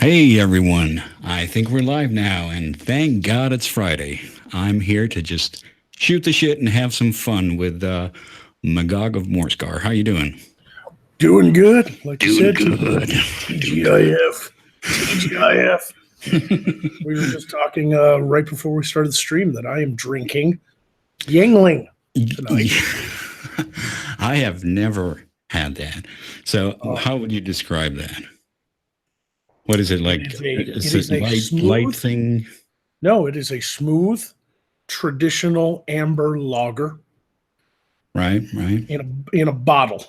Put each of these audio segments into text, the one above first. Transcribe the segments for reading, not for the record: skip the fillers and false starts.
Hey everyone, I think we're live now, and thank God it's Friday. I'm here to just shoot the shit and have some fun with Magog of Morscar. How you doing? Doing good. Like you Doing said, good. TGIF. TGIF. We were just talking right before we started the stream that I am drinking Yingling tonight. I have never had that. So, Oh. how would you describe that? What is it like? It is a light smooth thing? No, it is a smooth, traditional amber lager Right. in a bottle.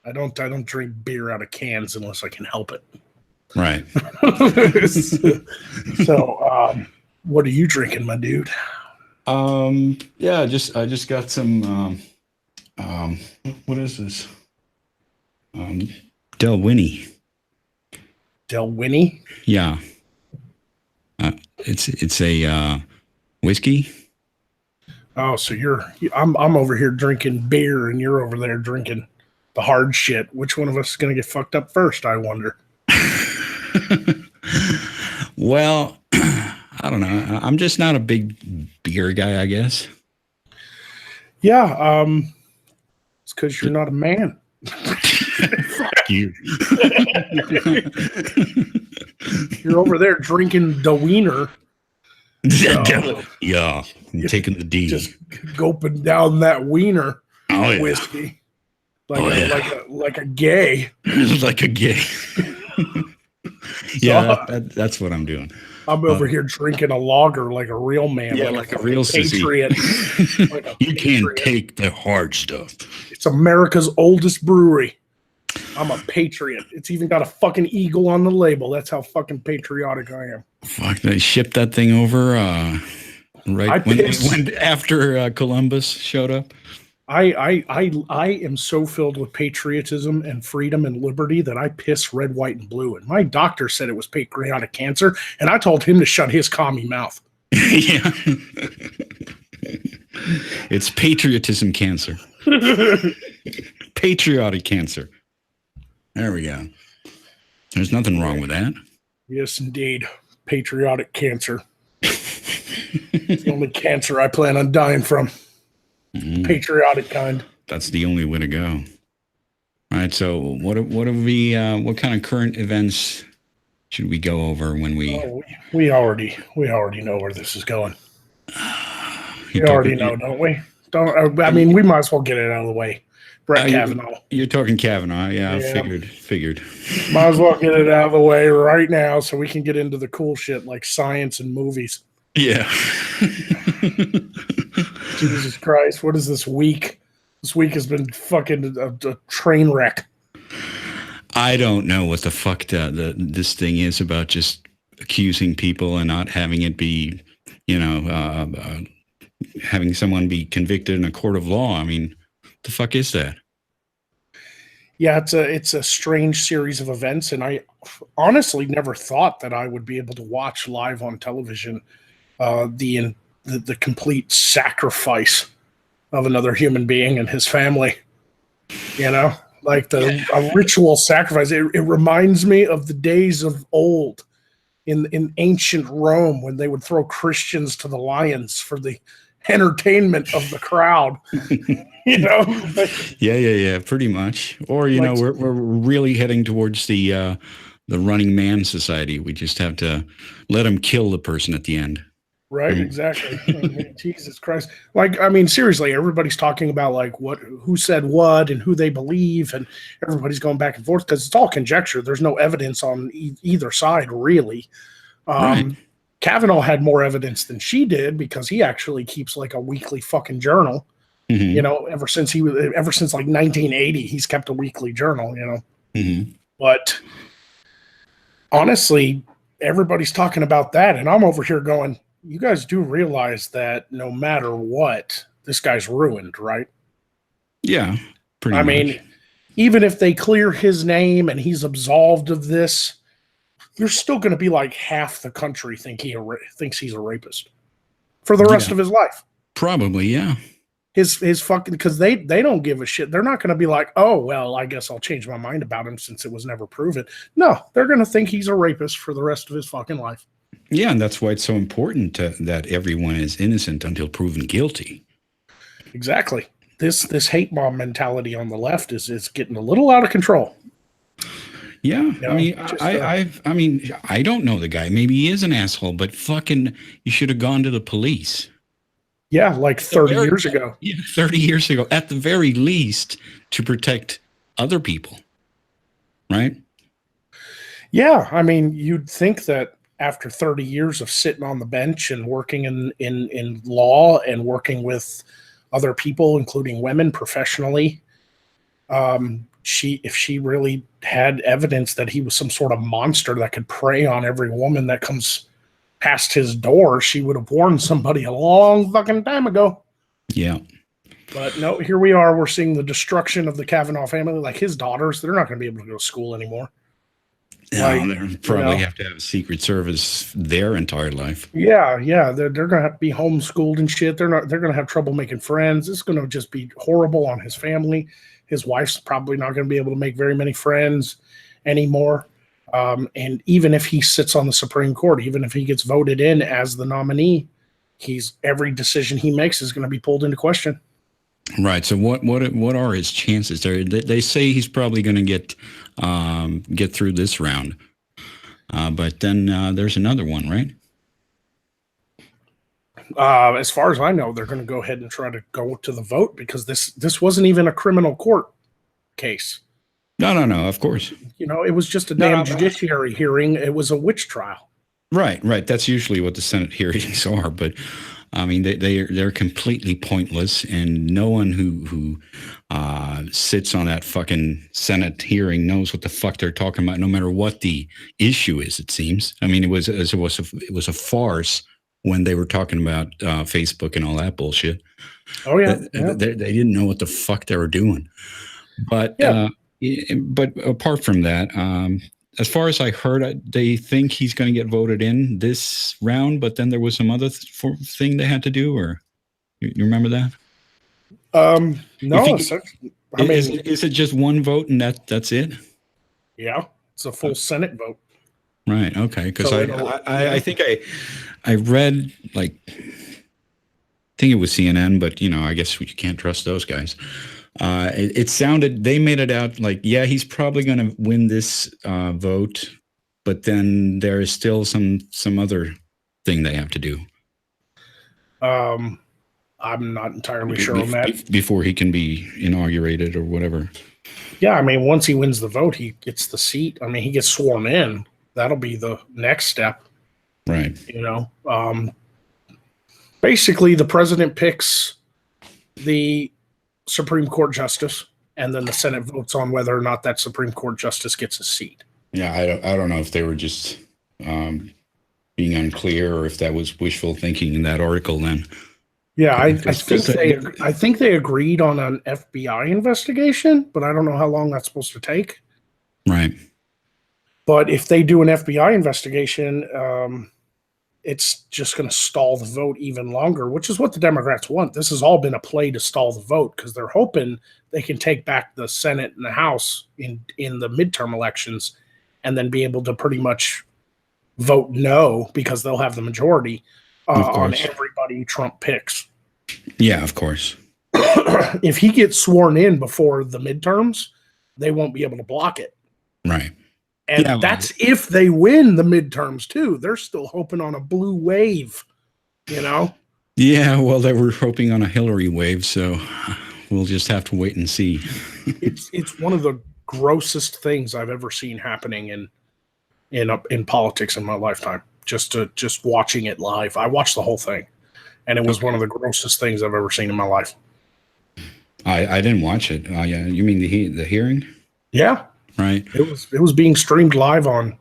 I don't drink beer out of cans unless I can help it. Right. So, what are you drinking, my dude? Yeah, I just got some what is this? Del Winnie. Del Winnie? Yeah. It's a whiskey. Oh, so I'm over here drinking beer and you're over there drinking the hard shit. Which one of us is going to get fucked up first, I wonder? Well, I don't know. I'm just not a big beer guy, I guess. Yeah, it's because you're not a man. Fuck you. You're over there drinking the wiener. So, yeah, I'm taking the D. Just gulping down that wiener whiskey. Like a gay. Like a gay. Yeah, that's what I'm doing. I'm over here drinking a lager like a real man. Yeah, like a real patriot. You can't take the hard stuff. It's America's oldest brewery. I'm a patriot. It's even got a fucking eagle on the label. That's how fucking patriotic I am. Fuck, they shipped that thing over right when after Columbus showed up. I am so filled with patriotism and freedom and liberty that I piss red, white, and blue. And my doctor said it was pancreatic cancer, and I told him to shut his commie mouth. Yeah. It's patriotism cancer. Patriotic cancer. There we go. There's nothing wrong with that. Yes, indeed. Patriotic cancer. It's the only cancer I plan on dying from. Patriotic kind. That's the only way to go. All right. So what kind of current events should we go over when we already know where this is going. We already know, don't we? We might as well get it out of the way. Brett Kavanaugh. You're talking Kavanaugh, yeah. Figured. Might as well get it out of the way right now so we can get into the cool shit like science and movies. Yeah. Jesus Christ, what is this week? This week has been fucking a train wreck. I don't know what the fuck this thing is about just accusing people and not having it be, having someone be convicted in a court of law. I mean, the fuck is that? Yeah, it's a strange series of events, and I honestly never thought that I would be able to watch live on television the complete sacrifice of another human being and his family. Like a ritual sacrifice. It reminds me of the days of old in ancient Rome when they would throw Christians to the lions for the entertainment of the crowd. Yeah, pretty much. Or we're really heading towards the Running Man society. We just have to let them kill the person at the end. Right, exactly. Jesus Christ. Seriously, everybody's talking about who said what and who they believe, and everybody's going back and forth because it's all conjecture. There's no evidence on either side, really. Right. Kavanaugh had more evidence than she did because he actually keeps like a weekly fucking journal. Mm-hmm. Ever since like 1980, he's kept a weekly journal. Mm-hmm. But honestly, everybody's talking about that, and I'm over here going, you guys do realize that no matter what, this guy's ruined, right? Yeah, pretty much. I mean, even if they clear his name and he's absolved of this, you're still going to be like half the country thinks he's a rapist for the rest of his life. Probably, yeah. his fucking, because they don't give a shit. They're not going to be like, oh well, I guess I'll change my mind about him since it was never proven. No, they're going to think he's a rapist for the rest of his fucking life. Yeah, and that's why it's so important that everyone is innocent until proven guilty. Exactly. This hate bomb mentality on the left is getting a little out of control. Yeah, You know, I mean, just, I mean, I don't know the guy. Maybe he is an asshole, but fucking, you should have gone to the police. Yeah, like 30 years ago. Yeah, 30 years ago, at the very least, to protect other people, right? Yeah, I mean, you'd think that after 30 years of sitting on the bench and working in law and working with other people, including women professionally, if she really had evidence that he was some sort of monster that could prey on every woman that comes past his door, she would have warned somebody a long fucking time ago. Yeah. But no, here we are. We're seeing the destruction of the Kavanaugh family. Like his daughters, they're not going to be able to go to school anymore. No, they probably have to have a Secret Service their entire life. Yeah, they're going to have to be homeschooled and shit. They're going to have trouble making friends. It's going to just be horrible on his family. His wife's probably not going to be able to make very many friends anymore. And even if he sits on the Supreme Court, even if he gets voted in as the nominee, every decision he makes is going to be pulled into question. Right. So what are his chances? They say he's probably going to get through this round, but then there's another one, right? As far as I know, they're going to go ahead and try to go to the vote because this wasn't even a criminal court case. No. Of course. You know, it was just a damn judiciary hearing. It was a witch trial. Right. That's usually what the Senate hearings are, but I mean, they're completely pointless, and no one who sits on that fucking Senate hearing knows what the fuck they're talking about, no matter what the issue is. It seems. I mean, it was a farce when they were talking about Facebook and all that bullshit. Oh yeah, they didn't know what the fuck they were doing. But but apart from that, as far as I heard, they think he's going to get voted in this round. But then there was some other thing they had to do, or you remember that? No. Is it just one vote and that's it? Yeah, it's a full Senate vote. Right. Okay. Because I think I read, like, I think it was CNN, but I guess you can't trust those guys. It sounded, they made it out like, yeah, he's probably going to win this vote, but then there is still some other thing they have to do. I'm not entirely sure on that. Before he can be inaugurated or whatever. Yeah, I mean, once he wins the vote, he gets the seat. I mean, he gets sworn in. That'll be the next step. Right. Basically, the president picks the Supreme Court justice, and then the Senate votes on whether or not that Supreme Court justice gets a seat. Yeah, I don't know if they were just being unclear or if that was wishful thinking in that article then. Yeah, I think they agreed on an FBI investigation, but I don't know how long that's supposed to take. Right. But if they do an FBI investigation, it's just going to stall the vote even longer, which is what the Democrats want. This has all been a play to stall the vote because they're hoping they can take back the Senate and the House in the midterm elections and then be able to pretty much vote no because they'll have the majority on everybody Trump picks. Yeah, of course. If he gets sworn in before the midterms, they won't be able to block it. Right. And that's if they win the midterms, too. They're still hoping on a blue wave, Yeah, well, they were hoping on a Hillary wave, so we'll just have to wait and see. It's one of the grossest things I've ever seen happening in politics in my lifetime. Just watching it live. I watched the whole thing, and it was one of the grossest things I've ever seen in my life. I didn't watch it. Yeah, you mean the hearing? Yeah. Right. It was being streamed live on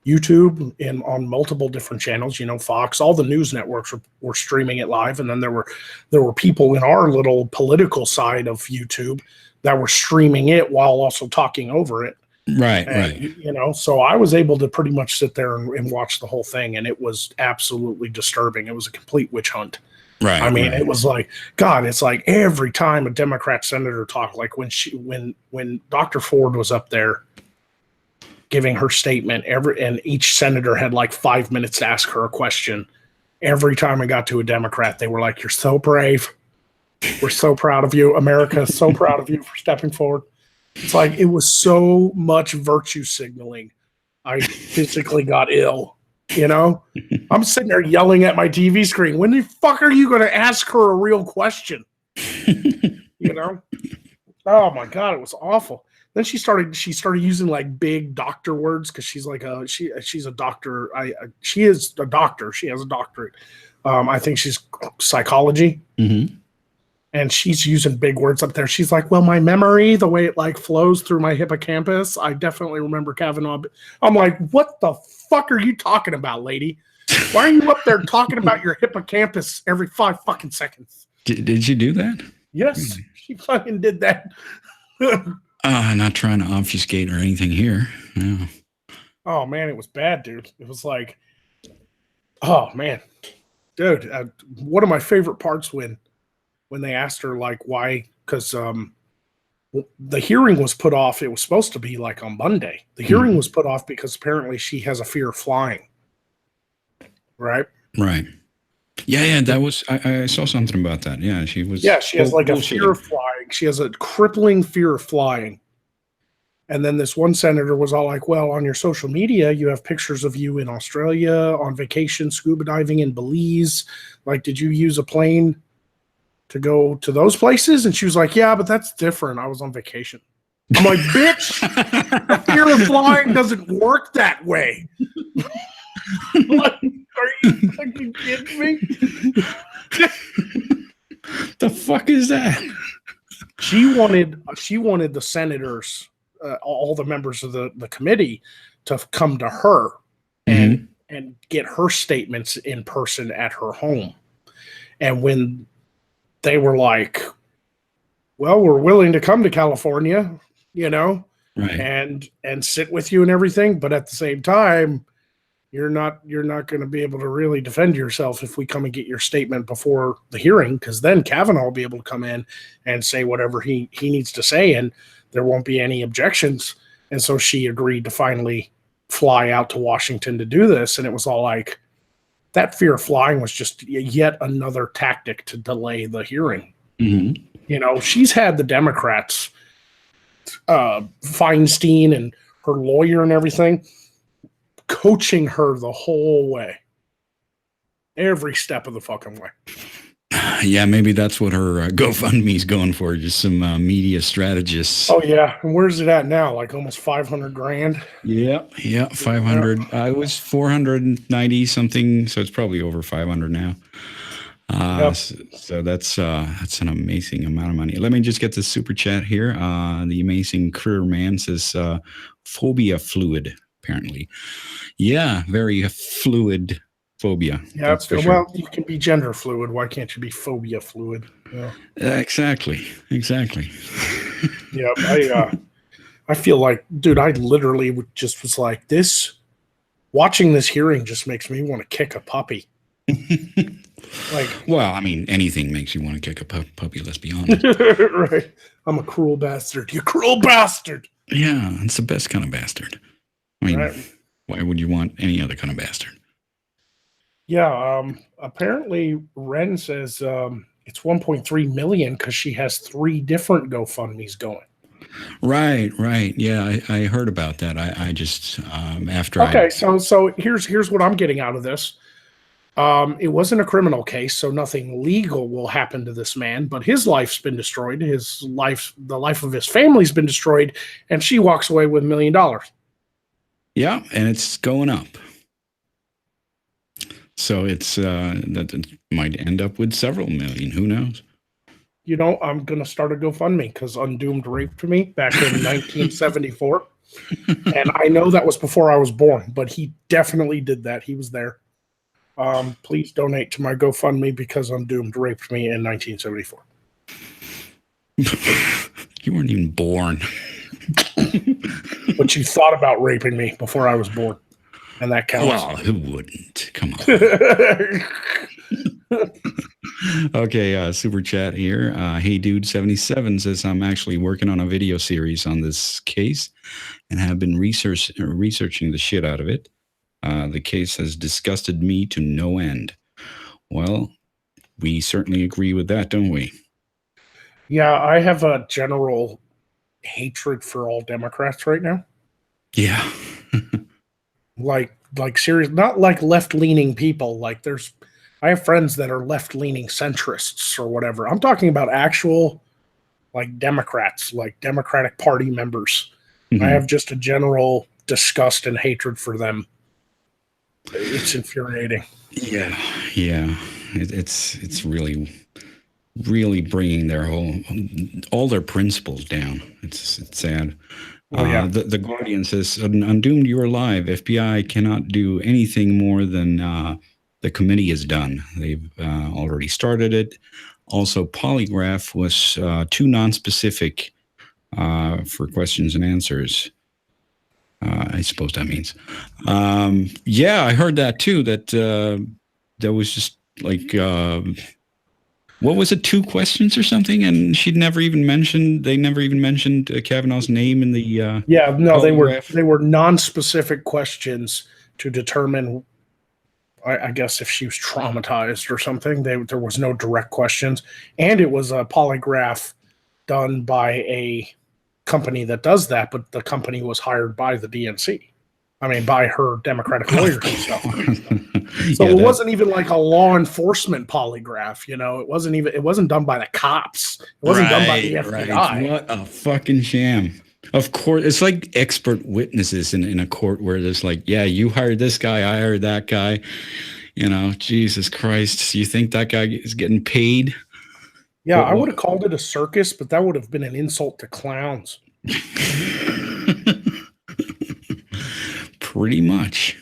YouTube and on multiple different channels. Fox, all the news networks were streaming it live, and then there were people in our little political side of YouTube that were streaming it while also talking over it. Right. So I was able to pretty much sit there and watch the whole thing, and it was absolutely disturbing. It was a complete witch hunt. Right. I mean, right. it was like, God, it's like every time a Democrat senator talked, like when Dr. Ford was up there giving her statement, and each senator had like 5 minutes to ask her a question. Every time it got to a Democrat, they were like, "You're so brave. We're so proud of you. America is so proud of you for stepping forward." It's like it was so much virtue signaling. I physically got ill. I'm sitting there yelling at my TV screen. When the fuck are you going to ask her a real question? Oh my God, it was awful. Then she started using like big doctor words because she's like she's a doctor. She is a doctor. She has a doctorate. I think she's psychology. Mm-hmm. And she's using big words up there. She's like, well, my memory, the way it like flows through my hippocampus, I definitely remember Kavanaugh. I'm like, what the fuck are you talking about, lady? Why are you up there talking about your hippocampus every 5 fucking seconds? Did you do that? Yes, she fucking did that. Not trying to obfuscate or anything here. No. Oh man, it was bad, dude. It was like, oh man, dude. One of my favorite parts when they asked her like why, because the hearing was put off. It was supposed to be like on Monday. The hearing was put off because apparently she has a fear of flying. Right. Right. Yeah. That was I saw something about that. Yeah, she was. Yeah, she has like a fear of flying. She has a crippling fear of flying. And then this one senator was all like, well, on your social media, you have pictures of you in Australia on vacation, scuba diving in Belize. Like, did you use a plane to go to those places? And she was like, yeah, but that's different. I was on vacation. I'm like, bitch, the fear of flying doesn't work that way. Like, are you fucking kidding me? The fuck is that? She wanted the senators, all the members of the committee, to come to her and get her statements in person at her home. And when they were like, well, we're willing to come to California, right, and sit with you and everything, but at the same time, you're not going to be able to really defend yourself if we come and get your statement before the hearing, because then Kavanaugh will be able to come in and say whatever he needs to say, and there won't be any objections. And so she agreed to finally fly out to Washington to do this, and it was all like, that fear of flying was just yet another tactic to delay the hearing. She's had the Democrats, Feinstein and her lawyer and everything, coaching her the whole way, every step of the fucking way. Yeah, maybe that's what her GoFundMe's going for, just some media strategists. Oh yeah, and where's it at now? Like almost 500 grand. Yeah, 500. It was 490 something, so it's probably over 500 now. So that's an amazing amount of money. Let me just get the super chat here. The amazing career man says phobia fluid. Apparently, yeah, very fluid phobia. Yeah, well, you can be gender fluid. Why can't you be phobia fluid? Yeah. Exactly. Yeah, I feel like, dude, I literally was like, this. Watching this hearing just makes me want to kick a puppy. Like, well, I mean, anything makes you want to kick a puppy. Let's be honest. Right? I'm a cruel bastard. You cruel bastard. Yeah, it's the best kind of bastard. I mean, right. Why would you want any other kind of bastard? Yeah. Apparently, Ren says it's 1.3 million because she has 3 different GoFundMe's going. Right. Yeah, I heard about that. I just after. Okay, so here's what I'm getting out of this. It wasn't a criminal case, so nothing legal will happen to this man, but his life's been destroyed. The life of his family's been destroyed, and she walks away with $1 million. Yeah, and it's going up. So it's that it might end up with several million. Who knows? I'm going to start a GoFundMe because Undoomed raped me back in 1974. And I know that was before I was born, but he definitely did that. He was there. Please donate to my GoFundMe because Undoomed raped me in 1974. You weren't even born. But you thought about raping me before I was born. And that counts. Well, who wouldn't? Come on. Okay, super chat here. Hey dude 77 says I'm actually working on a video series on this case and have been researching the shit out of it. The case has disgusted me to no end. Well, we certainly agree with that, don't we? Yeah, I have a general hatred for all Democrats right now. Yeah. Like serious, not like left-leaning people. Like I have friends that are left-leaning centrists or whatever. I'm talking about actual like Democrats, like Democratic Party members. Mm-hmm. I have just a general disgust and hatred for them. It's infuriating. Yeah. It's really bringing all their principles down. It's sad. Oh, yeah. The Guardian says, "Undoomed, you are alive. FBI cannot do anything more than the committee has done. They've already started it. Also, polygraph was too nonspecific for questions and answers. I suppose that means. Yeah, I heard that too. That was just like." What was it? 2 questions or something, and they never even mentioned Kavanaugh's name in the. Yeah, no, polygraph. they were non-specific questions to determine, I guess, if she was traumatized or something. There was no direct questions, and it was a polygraph done by a company that does that, but the company was hired by the DNC. I mean, by her Democratic lawyer herself. So it wasn't even like a law enforcement polygraph, you know. It wasn't done by the cops. It wasn't done by the FBI. Right. What a fucking sham. Of course, it's like expert witnesses in a court where there's like, yeah, you hired this guy, I hired that guy. You know, Jesus Christ. You think that guy is getting paid? Yeah, I would have called it a circus, but that would have been an insult to clowns. Pretty much.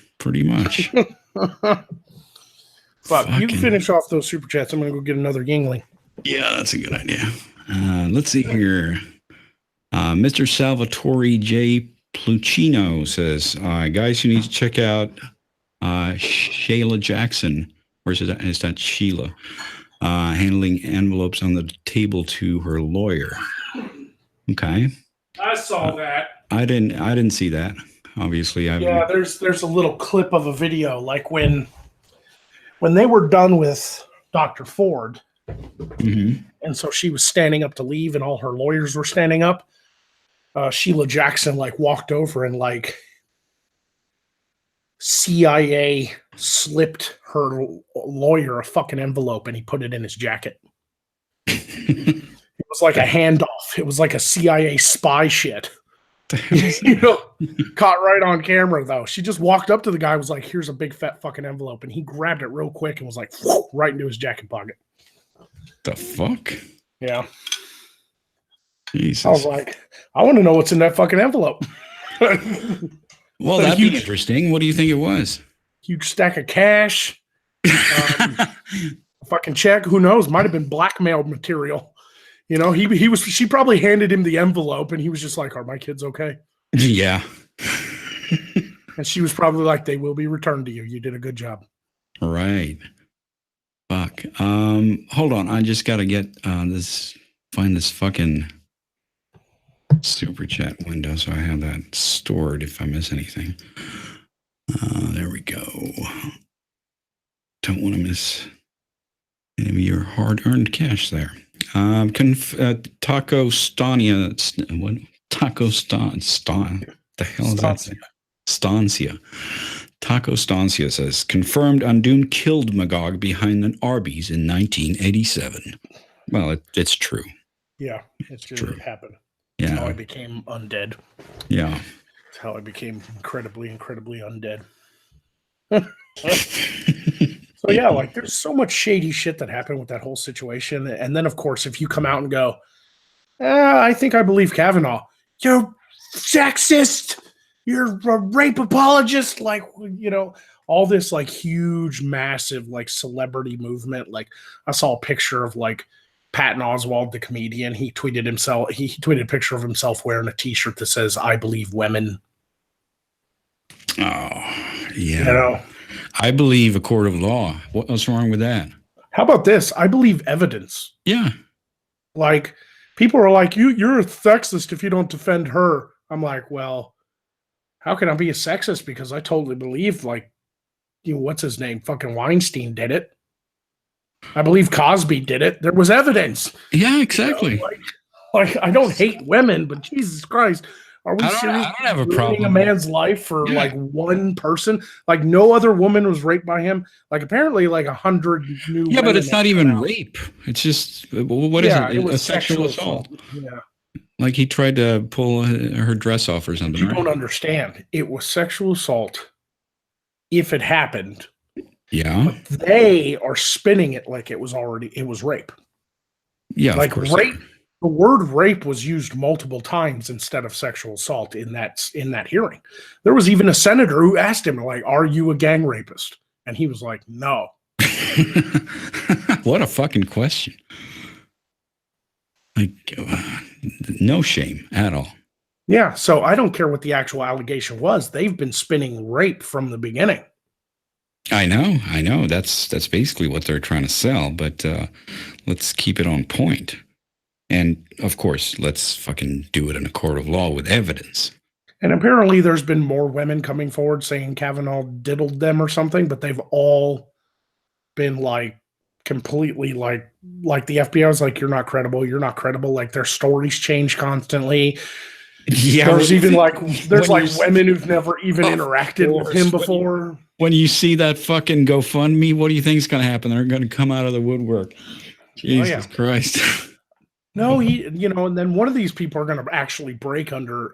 But you can finish off those super chats. I'm going to go get another Yingling. Yeah, that's a good idea. Let's see here. Mr. Salvatore J. Plucino says, guys, you need to check out Shayla Jackson. Or is that Sheila? Handling envelopes on the table to her lawyer. Okay. I saw that. I didn't see that. Obviously, there's a little clip of a video like when they were done with Dr. Ford, mm-hmm. and so she was standing up to leave, and all her lawyers were standing up. Sheila Jackson like walked over and like CIA slipped her lawyer a fucking envelope, and he put it in his jacket. It was like a handoff. It was like a CIA spy shit. You know, caught right on camera though. She just walked up to the guy, was like, "Here's a big fat fucking envelope," and he grabbed it real quick and was like, whoop, right into his jacket pocket. The fuck? Yeah. Jesus. I was like, I want to know what's in that fucking envelope. Well, that'd be interesting. What do you think it was? Huge stack of cash. A fucking check. Who knows? Might have been blackmail material. You know, she probably handed him the envelope and he was just like, "Are my kids okay?" Yeah. And she was probably like, "They will be returned to you. You did a good job." Right. Fuck. Hold on. I just got to find this fucking super chat window so I have that stored if I miss anything. There we go. Don't want to miss any of your hard-earned cash there. Taco Stania. What? Taco Stan. The hell is that? Stancia. Taco Stancia says, confirmed Undoomed killed Magog behind an Arby's in 1987. Well, it's true. Yeah, it's true. It happened. Yeah. That's how I became undead. Yeah. That's how I became incredibly, incredibly undead. So yeah, like there's so much shady shit that happened with that whole situation. And then of course, if you come out and go, I think I believe Kavanaugh, you're sexist, you're a rape apologist, like, you know, all this like huge, massive like celebrity movement. Like I saw a picture of like Patton Oswalt, the comedian. He tweeted a picture of himself wearing a t-shirt that says, "I believe women." Oh, yeah. You know? I believe a court of law. What's wrong with that? How about this? I believe evidence. Yeah. Like, people are like, you're a sexist if you don't defend her. I'm like, well, how can I be a sexist? Because I totally believe, like, what's his name? Fucking Weinstein did it. I believe Cosby did it. There was evidence. Yeah, exactly. Like I don't hate women, but Jesus Christ, are we seriously I don't have a ruining problem. a man's life for like one person? Like no other woman was raped by him. Like apparently, like 100 new. Yeah, but women it's not even rape. It's just what is it? It was A sexual assault. Yeah. Like he tried to pull her dress off or something. You right? don't understand. It was sexual assault if it happened. Yeah. But they are spinning it like it was rape. Yeah, like of course. rape. The word rape was used multiple times instead of sexual assault in that hearing. There was even a senator who asked him, like, "Are you a gang rapist?" And he was like, "No." What a fucking question. Like, no shame at all. Yeah, so I don't care what the actual allegation was. They've been spinning rape from the beginning. I know. That's basically what they're trying to sell, but let's keep it on point. And of course, let's fucking do it in a court of law with evidence. And apparently there's been more women coming forward saying Kavanaugh diddled them or something, but they've all been like completely like the FBI was like, you're not credible. Like their stories change constantly. Yeah, there's even like women who've never even interacted with him before. When you see that fucking GoFundMe, what do you think is going to happen? They're going to come out of the woodwork. Jesus Christ. No, and then one of these people are going to actually break under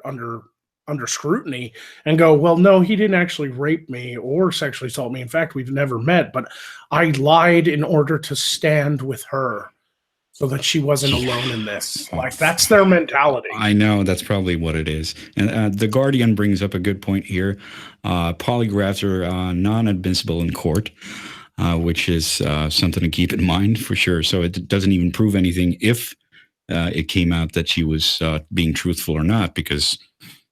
scrutiny and go, well, no, he didn't actually rape me or sexually assault me. In fact, we've never met, but I lied in order to stand with her so that she wasn't alone in this. Like, that's their mentality. I know, that's probably what it is. And The Guardian brings up a good point here. Polygraphs are non-admissible in court, which is something to keep in mind for sure. So it doesn't even prove anything if it came out that she was being truthful or not, because,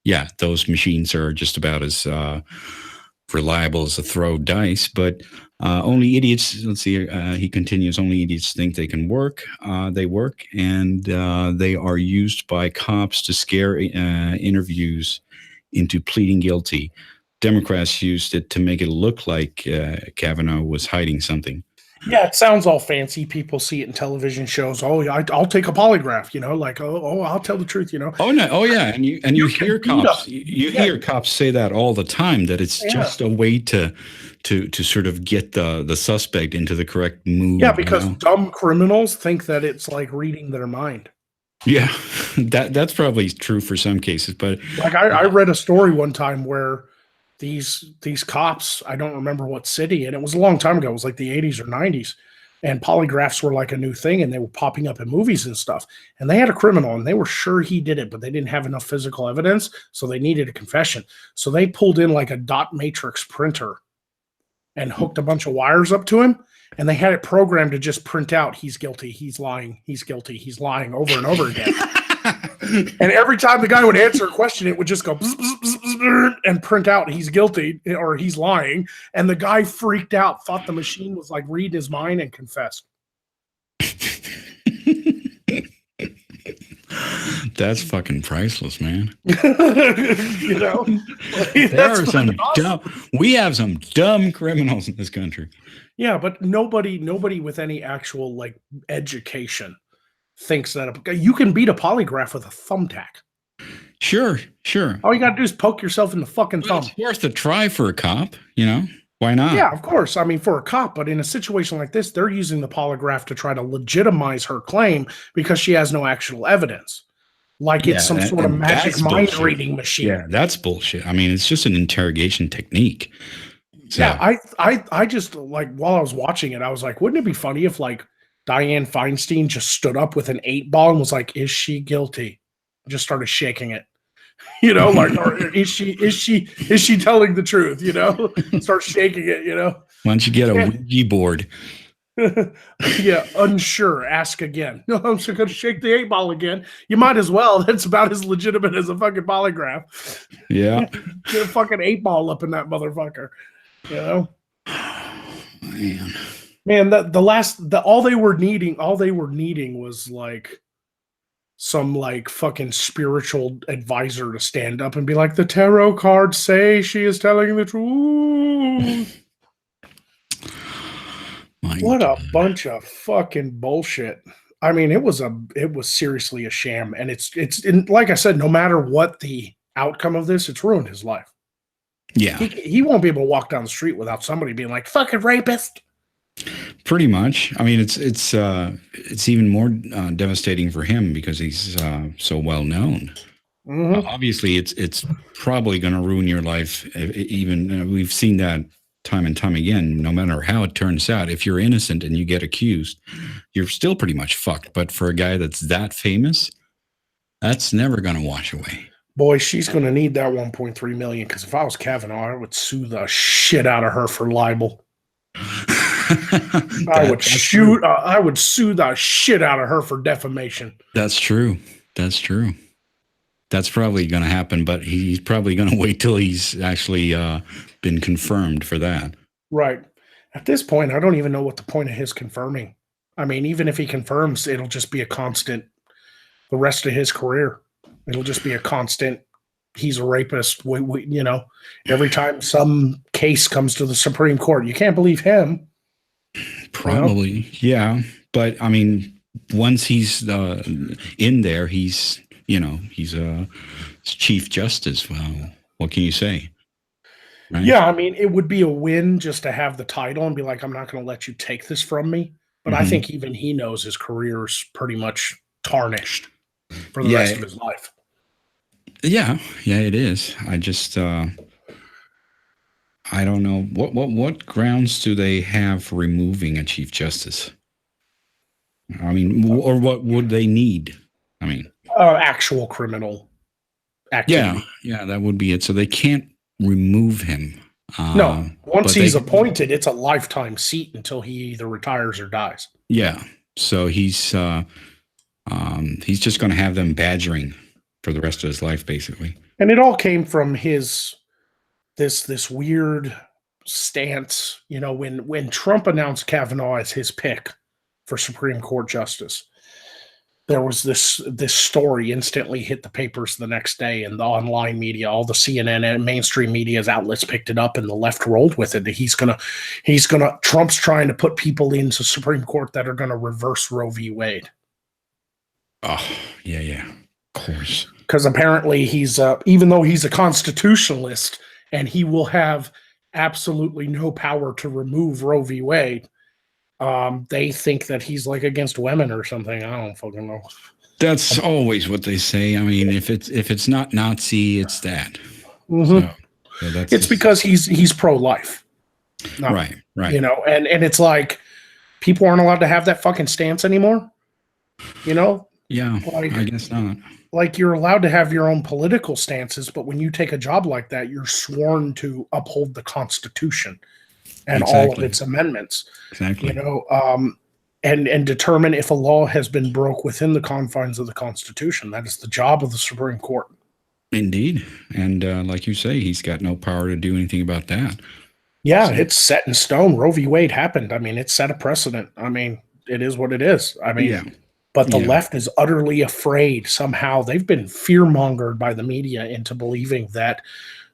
yeah, those machines are just about as reliable as a throw dice. But only idiots, let's see, he continues, only idiots think they can work. They work, and they are used by cops to scare interviews into pleading guilty. Democrats used it to make it look like Kavanaugh was hiding something. Yeah, it sounds all fancy. People see it in television shows. Oh, yeah, I'll take a polygraph. Like, I'll tell the truth. Oh no, oh yeah, and you hear cops. You hear cops say that all the time. That it's just a way to sort of get the suspect into the correct mood. Yeah, because dumb criminals think that it's like reading their mind. Yeah, that's probably true for some cases, but like I read a story one time where these cops, I don't remember what city, and it was a long time ago. It was like the 80s or 90s, and polygraphs were like a new thing, and they were popping up in movies and stuff. And they had a criminal, and they were sure he did it, but they didn't have enough physical evidence, so they needed a confession. So they pulled in like a dot matrix printer and hooked a bunch of wires up to him, and they had it programmed to just print out, he's guilty, he's lying, he's guilty, he's lying, over and over again. And every time the guy would answer a question, it would just go bzz, bzz, bzz, bzz, and print out he's guilty or he's lying. And the guy freaked out, thought the machine was like reading his mind, and confessed. That's fucking priceless, man. We have some dumb criminals in this country. Yeah, but nobody with any actual like education thinks that you can beat a polygraph with a thumbtack. Sure. All you got to do is poke yourself in the fucking thumb. It's worth a try for a cop, Why not? Yeah, of course. I mean, for a cop, but in a situation like this, they're using the polygraph to try to legitimize her claim because she has no actual evidence. Like it's some sort of magic mind reading machine. Yeah, that's bullshit. I mean, it's just an interrogation technique. So. Yeah, I just, like, while I was watching it, I was like, wouldn't it be funny if, like, Dianne Feinstein just stood up with an 8-ball and was like, "Is she guilty?" Just started shaking it, like, or is she telling the truth? Start shaking it. Why don't you get a Ouija board? Yeah, unsure. Ask again. No, I'm just going to shake the 8-ball again. You might as well. That's about as legitimate as a fucking polygraph. Yeah, get a fucking 8-ball up in that motherfucker. Man. Man, all they were needing was like some like fucking spiritual advisor to stand up and be like, the tarot cards say she is telling the truth. What a bunch of fucking bullshit. I mean, it was seriously a sham, and like I said, no matter what the outcome of this, it's ruined his life. Yeah, he won't be able to walk down the street without somebody being like, fucking rapist. Pretty much. I mean, it's even more devastating for him because he's so well known. Mm-hmm. Obviously, it's probably going to ruin your life. Even we've seen that time and time again. No matter how it turns out, if you're innocent and you get accused, you're still pretty much fucked. But for a guy that's that famous, that's never going to wash away. Boy, she's going to need that 1.3 million. Because if I was Kavanaugh, I would sue the shit out of her for libel. I would sue the shit out of her for defamation. That's true. That's probably going to happen, but he's probably going to wait till he's actually been confirmed for that. Right. At this point, I don't even know what the point of his confirming. I mean, even if he confirms, it'll just be a constant the rest of his career. It'll just be a constant. He's a rapist. Every time some case comes to the Supreme Court, you can't believe him. Probably, yeah. But I mean, once he's in there, he's a Chief Justice. Well, what can you say? Right? Yeah, I mean, it would be a win just to have the title and be like, I'm not going to let you take this from me. But I think even he knows his career's pretty much tarnished for the rest of his life. Yeah, it is. I just I don't know what grounds do they have for removing a Chief Justice? I mean, or what would they need? I mean, actual criminal activity. Yeah, that would be it. So they can't remove him. No, once he's appointed, it's a lifetime seat until he either retires or dies. Yeah, so he's just going to have them badgering for the rest of his life, basically. And it all came from his this weird stance. When Trump announced Kavanaugh as his pick for Supreme Court justice, there was this story instantly hit the papers the next day, and the online media, all the CNN and mainstream media's outlets picked it up, and the left rolled with it. Trump's trying to put people into Supreme Court that are going to reverse Roe v. Wade. Oh, yeah, of course. Because apparently he's, even though he's a constitutionalist and he will have absolutely no power to remove Roe v. Wade, they think that he's like against women or something. I don't fucking know. That's always what they say. I mean, if it's not Nazi, it's that. Mm-hmm. So it's because he's pro-life. No, right. And it's like people aren't allowed to have that fucking stance anymore. Yeah, I guess not. Like you're allowed to have your own political stances, but when you take a job like that, you're sworn to uphold the Constitution and all of its amendments. Exactly. And determine if a law has been broke within the confines of the Constitution. That is the job of the Supreme Court. Indeed. And like you say, he's got no power to do anything about that. Yeah, so it's set in stone. Roe v. Wade happened. I mean, it set a precedent. I mean, it is what it is. I mean, but the left is utterly afraid somehow. They've been fear-mongered by the media into believing that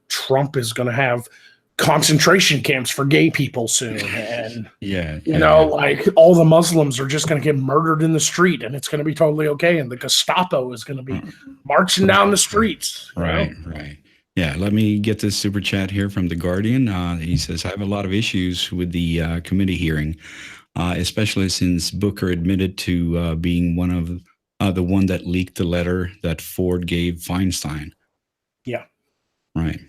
Trump is going to have concentration camps for gay people soon. And, like all the Muslims are just going to get murdered in the street and it's going to be totally okay. And the Gestapo is going to be marching down the streets. Right. Yeah, let me get this super chat here from The Guardian. He says, I have a lot of issues with the committee hearing, especially since Booker admitted to being one of the one that leaked the letter that Ford gave Feinstein. Yeah. Right.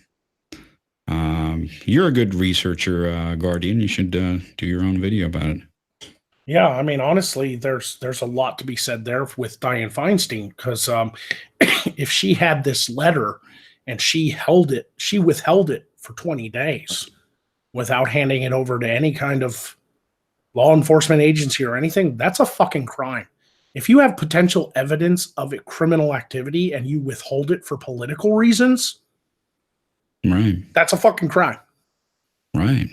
You're a good researcher, Guardian. You should do your own video about it. Yeah, I mean, honestly, there's a lot to be said there with Dianne Feinstein, because if she had this letter and she withheld it for 20 days without handing it over to any kind of law enforcement agency or anything, that's a fucking crime. If you have potential evidence of a criminal activity and you withhold it for political reasons, right, that's a fucking crime. Right.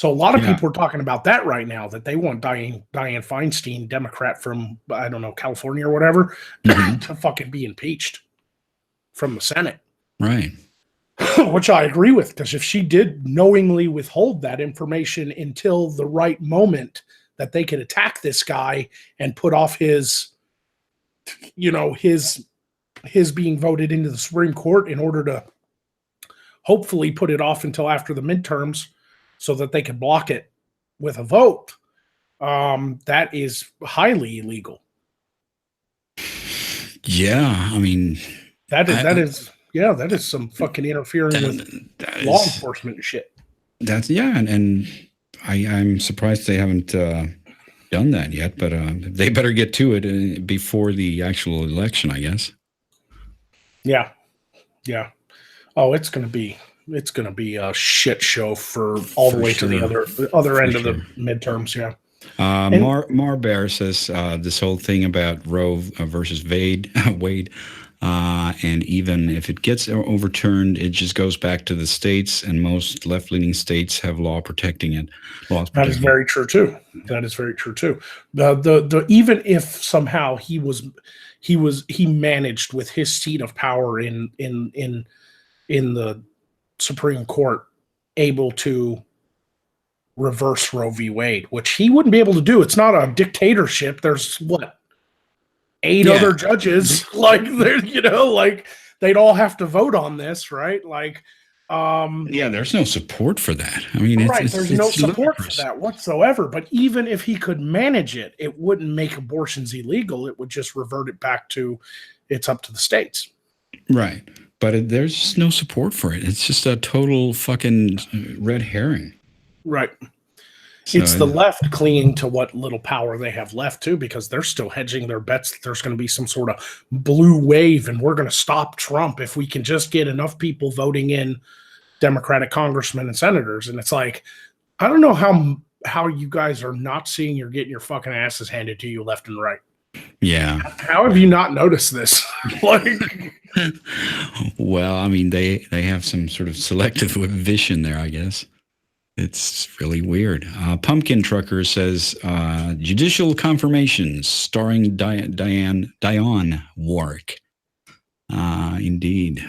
So a lot of Yeah. people are talking about that right now, that they want Dianne Feinstein, Democrat from, I don't know, California or whatever, Mhm. to fucking be impeached from the Senate. Right. Which I agree with, because if she did knowingly withhold that information until the right moment that they could attack this guy and put off his, his being voted into the Supreme Court in order to hopefully put it off until after the midterms so that they could block it with a vote, that is highly illegal. Yeah. I mean, That is some fucking interfering with that law is, enforcement and shit. that's, yeah. And I'm surprised they haven't done that yet, but they better get to it before the actual election, I guess. Yeah. Yeah. Oh, it's gonna be a shit show for all the way to the other end of the midterms. Yeah. Mar Bear says this whole thing about Roe versus Wade, and even if it gets overturned, it just goes back to the states, and most left-leaning states have laws protecting it. That is very true too. That is very true too. The even if somehow he managed with his seat of power in the Supreme Court able to reverse Roe v. Wade, which he wouldn't be able to do. It's not a dictatorship. There's what, 8 other judges, like they'd all have to vote on this, right? There's no support for that. I mean, there's no support for that whatsoever. But even if he could manage it, it wouldn't make abortions illegal. It would just revert it back to it's up to the states. Right. But there's just no support for it. It's just a total fucking red herring. Right. So, it's the left clinging to what little power they have left, too, because they're still hedging their bets that there's going to be some sort of blue wave and we're going to stop Trump if we can just get enough people voting in Democratic congressmen and senators. And it's like, I don't know how you guys are not seeing you're getting your fucking asses handed to you left and right. Yeah. How have you not noticed this? Well, I mean, they have some sort of selective vision there, I guess. It's really weird. Pumpkin Trucker says, judicial confirmations starring Dionne Warwick. Indeed.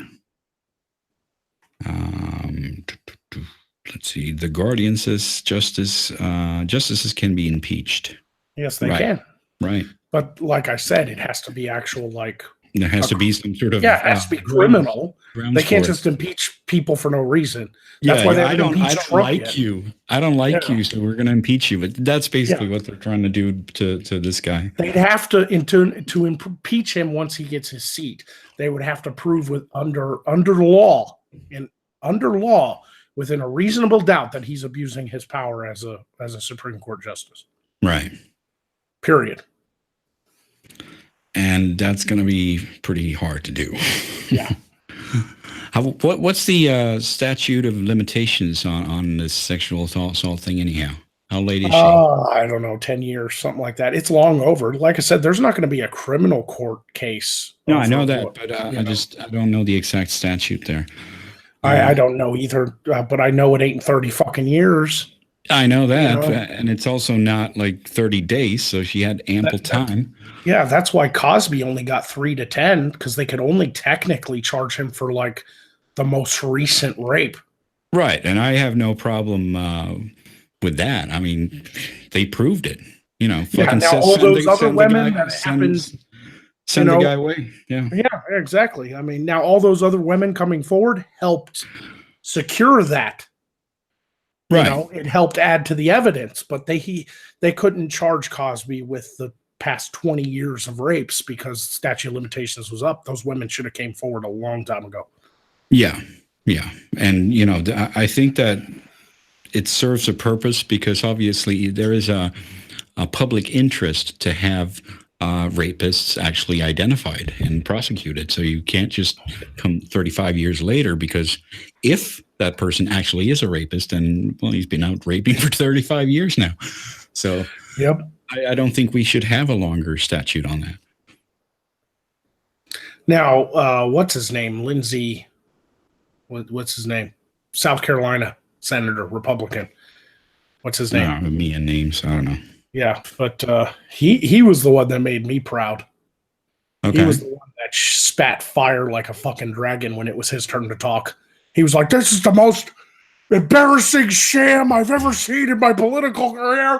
Let's see. The Guardian says justices can be impeached. Yes, they can. Right. But like I said, it has to be actual, there has to be some sort of it has to be criminal. They can't just impeach people for no reason. That's why I don't like you. I don't like you, so we're going to impeach you. But that's basically what they're trying to do to this guy. They'd have to impeach him once he gets his seat. They would have to prove under law within a reasonable doubt that he's abusing his power as a Supreme Court justice. Right. Period. And that's going to be pretty hard to do. Yeah. What's the statute of limitations on this sexual assault thing anyhow? How late is she? I don't know, 10 years, something like that. It's long over. Like I said, there's not going to be a criminal court case. No, I know that, but I don't know the exact statute there. I don't know either, but I know it ain't 30 fucking years. I know that, and it's also not like 30 days, so she had ample time. Yeah, that's why Cosby only got 3 to 10, because they could only technically charge him for like the most recent rape. Right, and I have no problem with that. I mean, they proved it. Now all those other women that happened, send the guy away. Yeah, exactly. I mean, now all those other women coming forward helped secure that. Right. It helped add to the evidence, but they couldn't charge Cosby with the past 20 years of rapes because statute of limitations was up. Those women should have came forward a long time ago. Yeah. And, I think that it serves a purpose because obviously there is a public interest to have rapists actually identified and prosecuted. So you can't just come 35 years later, because if that person actually is a rapist, and he's been out raping for 35 years now. So yep. I don't think we should have a longer statute on that. Now, what's his name? What's his name? South Carolina Senator, Republican. What's his name? Me and names. I don't know. Yeah, but he was the one that made me proud. He Okay. was the one that spat fire like a fucking dragon when it was his turn to talk. He was like, "This is the most embarrassing sham I've ever seen in my political career."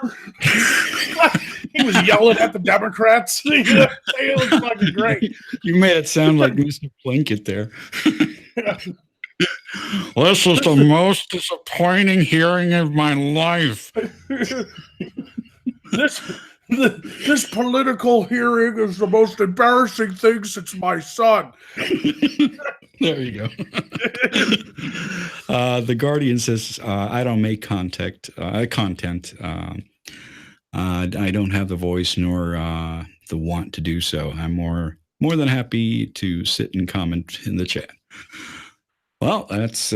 He was yelling at the Democrats. It was fucking great. You made it sound like Mr. Plinkett there. This is the most disappointing hearing of my life. This political hearing is the most embarrassing thing since my son. There you go. The Guardian says, I don't make content. I don't have the voice nor the want to do so. I'm more than happy to sit and comment in the chat. Well, that's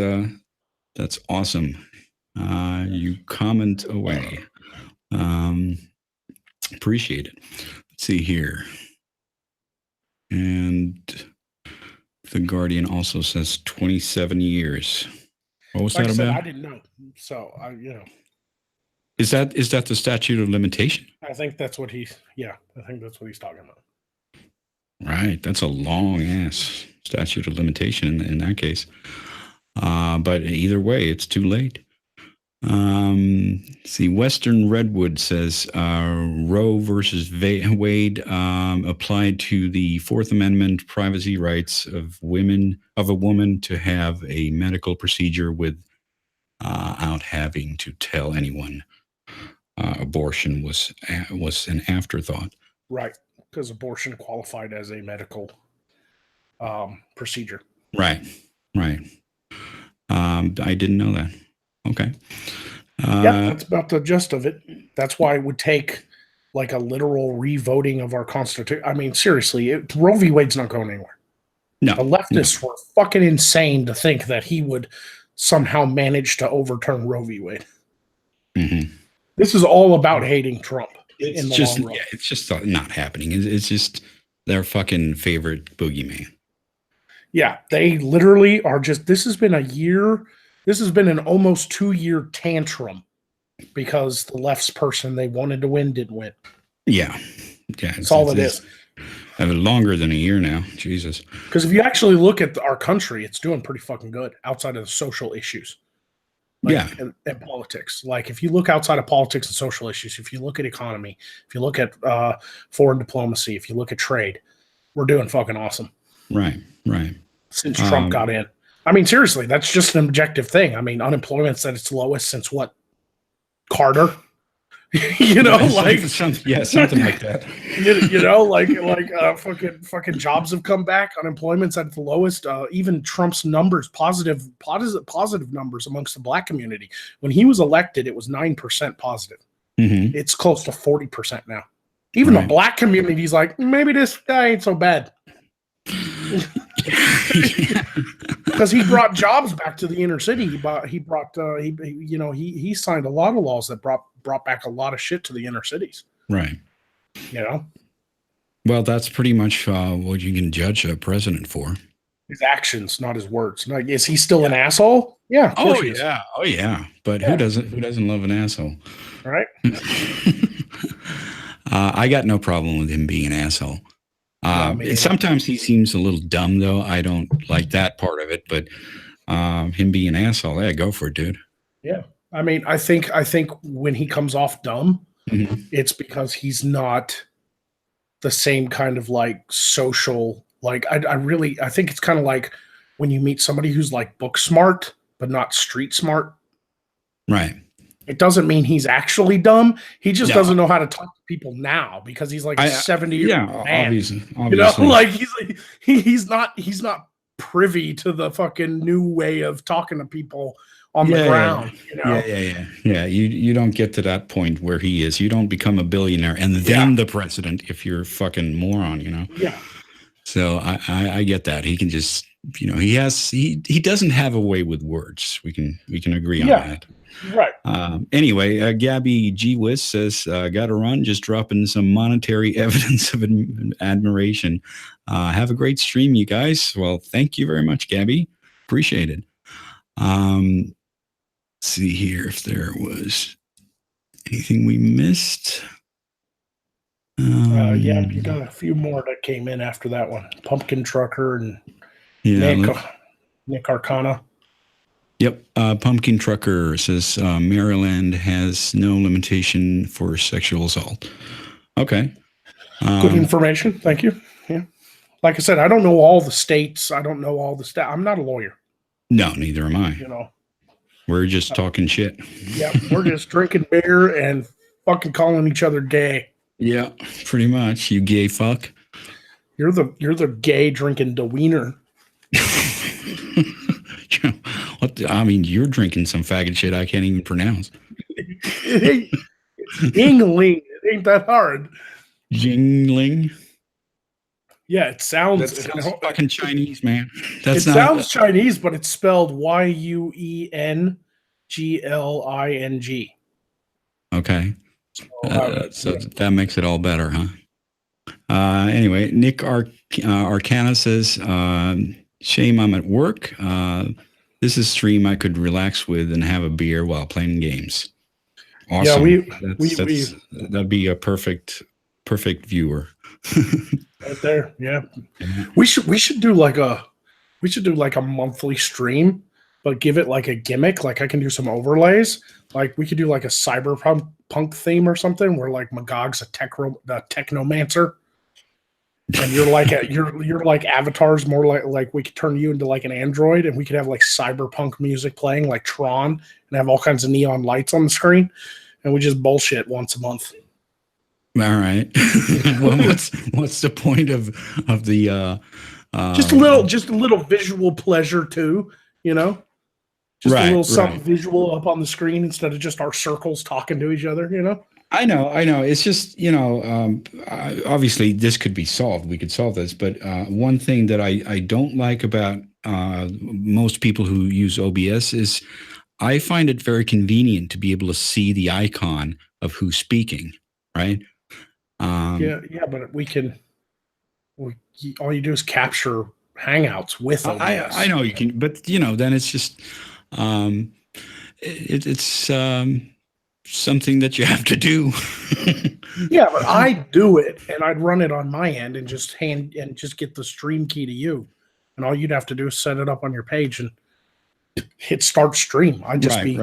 awesome. You comment away. Appreciate it. Let's see here. And the Guardian also says 27 years. What was that about? I didn't know. So, Is that the statute of limitation? I think that's what he's talking about. Right. That's a long ass statute of limitation in that case. But either way, it's too late. See, Western Redwood says Roe versus Wade applied to the Fourth Amendment privacy rights of a woman to have a medical procedure without having to tell anyone. Abortion was an afterthought. Right, because abortion qualified as a medical procedure. Right. I didn't know that. Okay. Yeah, that's about the gist of it. That's why it would take like a literal revoting of our constitution. I mean, seriously, Roe v. Wade's not going anywhere. No, the leftists were fucking insane to think that he would somehow manage to overturn Roe v. Wade. Mm-hmm. This is all about hating Trump. It's just not happening. It's just their fucking favorite boogeyman. Yeah, they literally are just. This has been a year. This has been an almost 2-year tantrum because the left's person they wanted to win didn't win. Yeah. That's all it is. Longer than a year now. Jesus. Because if you actually look at our country, it's doing pretty fucking good outside of the social issues. And politics. Like if you look outside of politics and social issues, if you look at economy, if you look at foreign diplomacy, if you look at trade, we're doing fucking awesome. Right. Since Trump got in. I mean, seriously, that's just an objective thing. I mean, unemployment's at its lowest since what? Carter? Something like that. Fucking jobs have come back. Unemployment's at the lowest. Even Trump's numbers, positive numbers amongst the black community. When he was elected, it was 9% positive. Mm-hmm. It's close to 40% now. Even the black community's like, maybe this guy ain't so bad. Because he brought jobs back to the inner city. He signed a lot of laws that brought back a lot of shit to the inner cities. Right. Well, that's pretty much what you can judge a president for. His actions, not his words. Like, is he still an asshole? Yeah. Of course he is. Oh yeah. But who doesn't love an asshole? Right. I got no problem with him being an asshole. Sometimes he seems a little dumb, though. I don't like that part of it, but him being an asshole, yeah, go for it, dude. Yeah. I mean, I think when he comes off dumb, it's because he's not the same kind of like social, like I think it's kind of like when you meet somebody who's like book smart, but not street smart. Right. It doesn't mean he's actually dumb. He just doesn't know how to talk to people now because he's like a 70-year-old man. Obviously. He's not privy to the fucking new way of talking to people on the ground. Yeah. You don't get to that point where he is. You don't become a billionaire and then the president if you're a fucking moron, Yeah. So I get that. He can just, he doesn't have a way with words. We can agree on that. Right. Anyway, Gabby G. Wiz says, got to run, just dropping some monetary evidence of admiration. Have a great stream, you guys. Well, thank you very much, Gabby. Appreciate it. See here if there was Anything we missed? Yeah, you got a few more that came in after that one. Pumpkin Trucker and Yeah. Nick Arcana. Yep. Pumpkin Trucker says Maryland has no limitation for sexual assault. Okay. Good information. Thank you. Yeah. Like I said, I don't know all the states. I don't know all the stats. I'm not a lawyer. No, neither am I. You know, we're just talking shit. Yeah, we're just drinking beer and fucking calling each other gay. Yeah, pretty much. You gay fuck. You're the gay drinking the wiener. I mean, you're drinking some faggot shit I can't even pronounce. Yingling. It ain't that hard. Jingling. Yeah, it sounds. That sounds fucking Chinese, man. Sounds Chinese, but it's spelled Yuengling. Okay. So that makes it all better, huh? Anyway, Nick Arcana says, shame I'm at work. This is a stream I could relax with and have a beer while playing games. Awesome. Yeah, that'd be a perfect viewer. Right there. Yeah. We should do like a monthly stream, but give it like a gimmick. Like I can do some overlays. Like we could do like a cyberpunk theme or something where like Magog's a technomancer. And you're like you're like avatars, more like we could turn you into like an android, and we could have like cyberpunk music playing like Tron and have all kinds of neon lights on the screen, and we just bullshit once a month. All right. Well, what's the point of the just a little visual pleasure too, you know? Just a little something visual up on the screen instead of just our circles talking to each other, you know? I know. It's just, obviously this could be solved. We could solve this. But one thing that I don't like about most people who use OBS is I find it very convenient to be able to see the icon of who's speaking, right? But all you do is capture Hangouts with OBS. I know you can, but, then it's just, it's something that you have to do. Yeah, but I do it, and I'd run it on my end and just get the stream key to you, and all you'd have to do is set it up on your page and hit start stream. I'd just be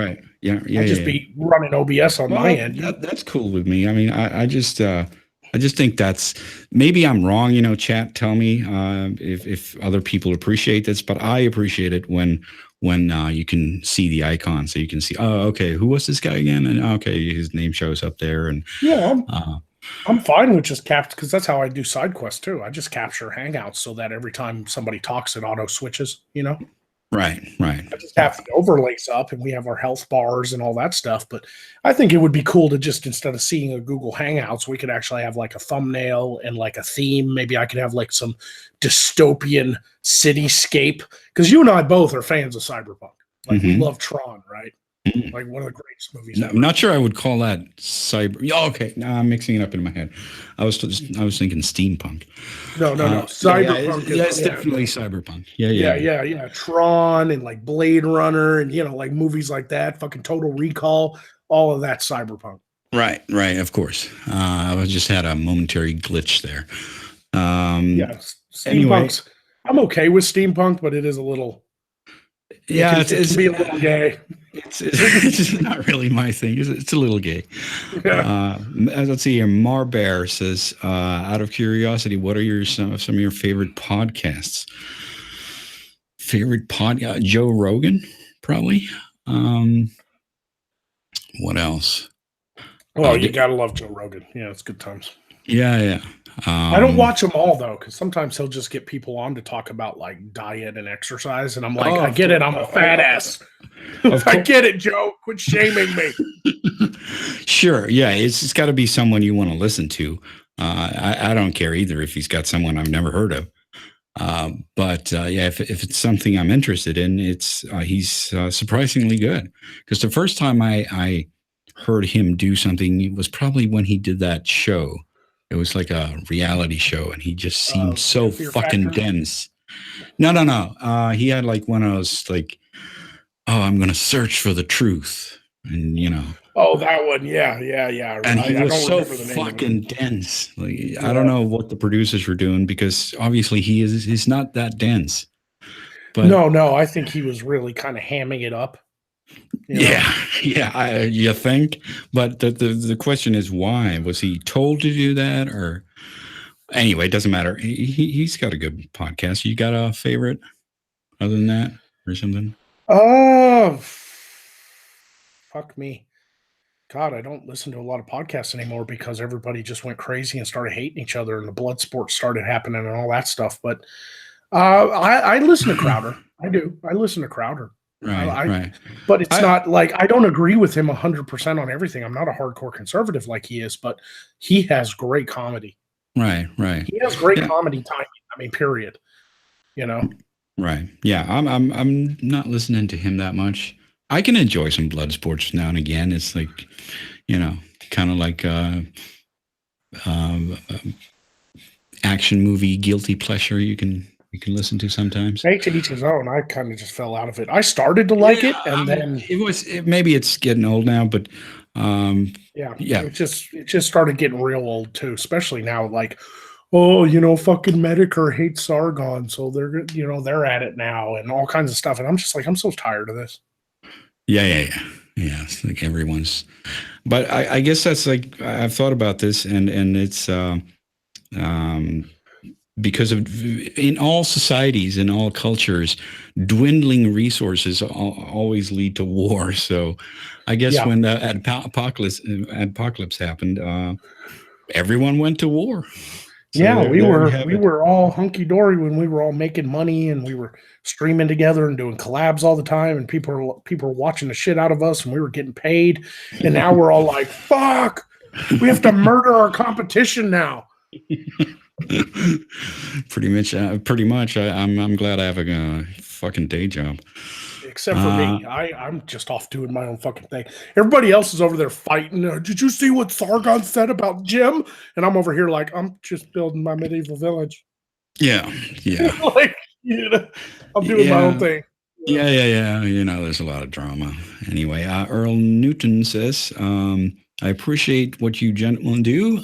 running OBS on my end. That's cool with me. I mean, I just think that's, maybe I'm wrong. Chat, tell me if other people appreciate this, but I appreciate it when you can see the icon, so you can see, oh, okay, who was this guy again? And okay, his name shows up there. And yeah, I'm fine with just capture, because that's how I do side quests too. I just capture Hangouts so that every time somebody talks, it auto switches. Right. I just have the overlays up, and we have our health bars and all that stuff. But I think it would be cool to just, instead of seeing a Google Hangouts, we could actually have like a thumbnail and like a theme. Maybe I could have like some dystopian cityscape, because you and I both are fans of cyberpunk. Like we love Tron, right? Like one of the greatest movies. No, I'm not sure I would call that cyber. Oh, okay, no, I'm mixing it up in my head. I was thinking steampunk. No. Cyberpunk. It's definitely cyberpunk. Yeah. Tron and like Blade Runner and like movies like that. Fucking Total Recall. All of that cyberpunk. Right. Of course. I just had a momentary glitch there. Steampunk's. Anyway. I'm okay with steampunk, but it is a little. Yeah, it can be a little gay. It's not really my thing. It's a little gay. Yeah. Let's see here. Marbear says, out of curiosity, what are some of your favorite podcasts? Joe Rogan, probably. What else? Well, you gotta love Joe Rogan. Yeah, it's good times. Yeah. I don't watch them all though, because sometimes he'll just get people on to talk about like diet and exercise, and I'm like, I get it. I'm a fat ass. I get it, Joe. Quit shaming me. Sure. Yeah, it's got to be someone you want to listen to. I don't care either if he's got someone I've never heard of. But if it's something I'm interested in, he's surprisingly good. Because the first time I heard him do something, it was probably when he did that show. It was like a reality show, and he just seemed so fucking dense. No. He had like one of those like, oh, I'm going to search for the truth. and Oh, that one. Yeah. and he I was don't so remember the name of it. fucking dense. Like, I don't Yeah. know what the producers were doing, because obviously he's not that dense. But No, I think he was really kind of hamming it up. yeah, you think? But the question is, why was he told to do that? Or anyway, it doesn't matter. He's got a good podcast. You got a favorite other than that or something? Oh, fuck me. God, I don't listen to a lot of podcasts anymore because everybody just went crazy and started hating each other, and the blood sports started happening and all that stuff. But I listen to Crowder. I do. I listen to Crowder. Right. But it's I not like I don't agree with him 100% on everything. I'm not a hardcore conservative like he is, but he has great comedy. right. He has great Yeah. comedy timing. I mean, period. You know. Right. Yeah. I'm not listening to him that much. I can enjoy some blood sports now and again. It's like, kind of like uh, action movie guilty pleasure you can listen to sometimes. To each his own. I kind of just fell out of it. I started to like it, and then Maybe it's getting old now, but yeah, yeah. it just started getting real old too, especially now. Like, fucking Medicare hates Sargon, so they're at it now, and all kinds of stuff. And I'm just like, I'm so tired of this. Yeah. It's like everyone's, but I guess that's like, I've thought about this, and it's because of, in all societies, in all cultures, dwindling resources always lead to war. So I guess Yeah. when the apocalypse happened, everyone went to war. So Yeah, we there you were have we it. were all hunky dory when we were all making money and we were streaming together and doing collabs all the time, and people were watching the shit out of us and we were getting paid. And now we're all like, fuck, we have to murder our competition now. Pretty much. I'm glad I have a fucking day job. Except for me. I'm just off doing my own fucking thing. Everybody else is over there fighting. Did you see what Sargon said about Jim? And I'm over here like, I'm just building my medieval village. Yeah. Like, I'm doing my own thing. Yeah. There's a lot of drama. Anyway, Earl Newton says, I appreciate what you gentlemen do.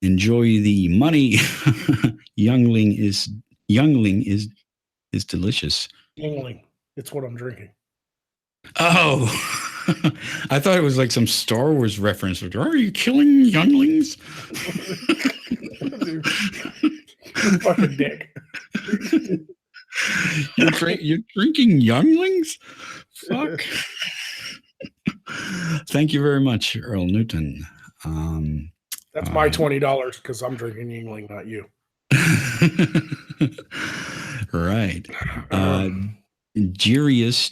Enjoy the money. Youngling is delicious. Yingling. It's what I'm drinking. Oh, I thought it was like some Star Wars reference. Are you killing younglings? You fucking dick. You're drinking younglings? Fuck. Thank you very much, Earl Newton. That's my $20 because I'm drinking Yingling, not you. Right. Jarius,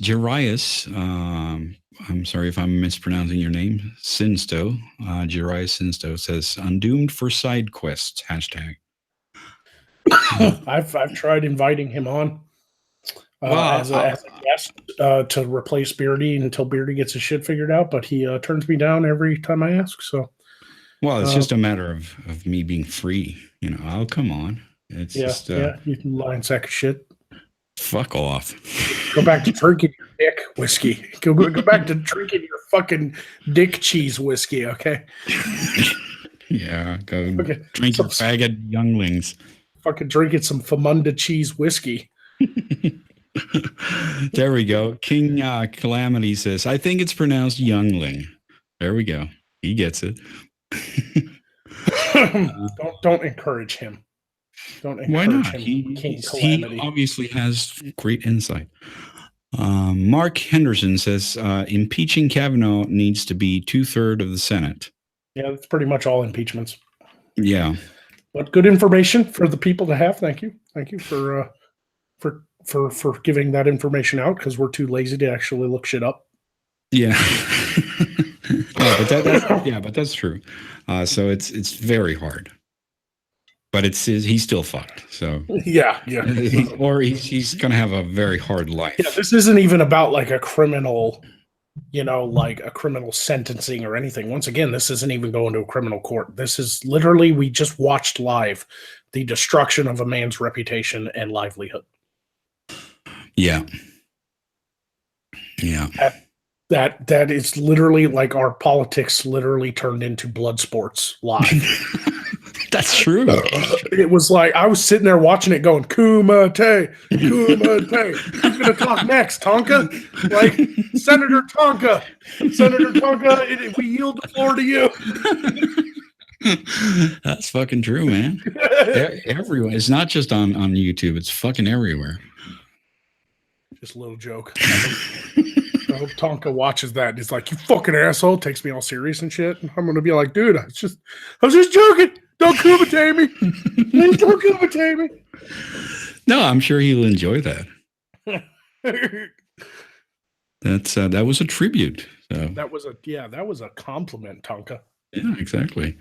I'm sorry if I'm mispronouncing your name, Sinsto, Jarius Sinsto says, undoomed for side quests, hashtag. I've tried inviting him on as a guest to replace Beardy until Beardy gets his shit figured out, but he turns me down every time I ask. So, well, it's just a matter of me being free. I'll come on. It's just you lying sack of shit. Fuck off. Go back to drinking your dick whiskey. Go back to drinking your fucking dick cheese whiskey, okay? Yeah, go drink your faggot younglings. Fucking drinking some Famunda cheese whiskey. There we go. King Calamity says, I think it's pronounced youngling. There we go. He gets it. Don't encourage him. Don't encourage Why not? him. King Calamity. He obviously has great insight. Mark Henderson says, impeaching Kavanaugh needs to be 2/3 of the Senate. Yeah, that's pretty much all impeachments. Yeah. But good information for the people to have. Thank you for giving that information out, because we're too lazy to actually look shit up. Yeah. But that's true. So it's very hard. But he's still fucked. So yeah. He's gonna have a very hard life. Yeah, this isn't even about like a criminal, like a criminal sentencing or anything. Once again, this isn't even going to a criminal court. This is literally, we just watched live the destruction of a man's reputation and livelihood. Yeah. That is literally like our politics literally turned into blood sports live. That's true. It was like I was sitting there watching it going, Kumite, Kumite. Who's going to talk next, Tonka? Like, Senator Tonka, we yield the floor to you. That's fucking true, man. Everywhere. It's not just on YouTube. It's fucking everywhere. Just a little joke. I hope Tonka watches that and he's like, you fucking asshole, takes me all serious and shit. And I'm going to be like, dude, I was just joking. Don't Kumite me. Please don't Kumite me. No, I'm sure he'll enjoy that. That was a tribute. So. That was a compliment, Tonka. Yeah, exactly.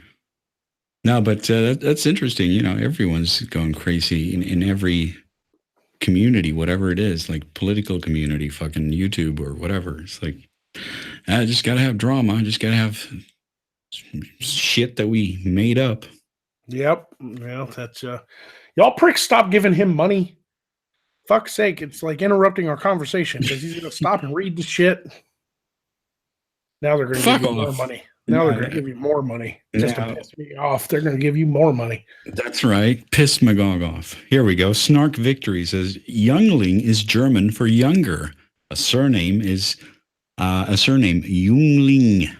No, but that's interesting. You know, everyone's going crazy in every community, whatever it is, like political community, fucking YouTube or whatever. It's like, I just got to have drama. I just got to have shit that we made up. Yep. Well, that's y'all pricks stop giving him money. Fuck's sake, it's like interrupting our conversation because he's gonna stop and read the shit. Now they're gonna give you more money. Now they're gonna give you more money just to piss me off. They're gonna give you more money. That's right. Piss Magog off. Here we go. Snark Victory says youngling is German for younger. A surname Jungling.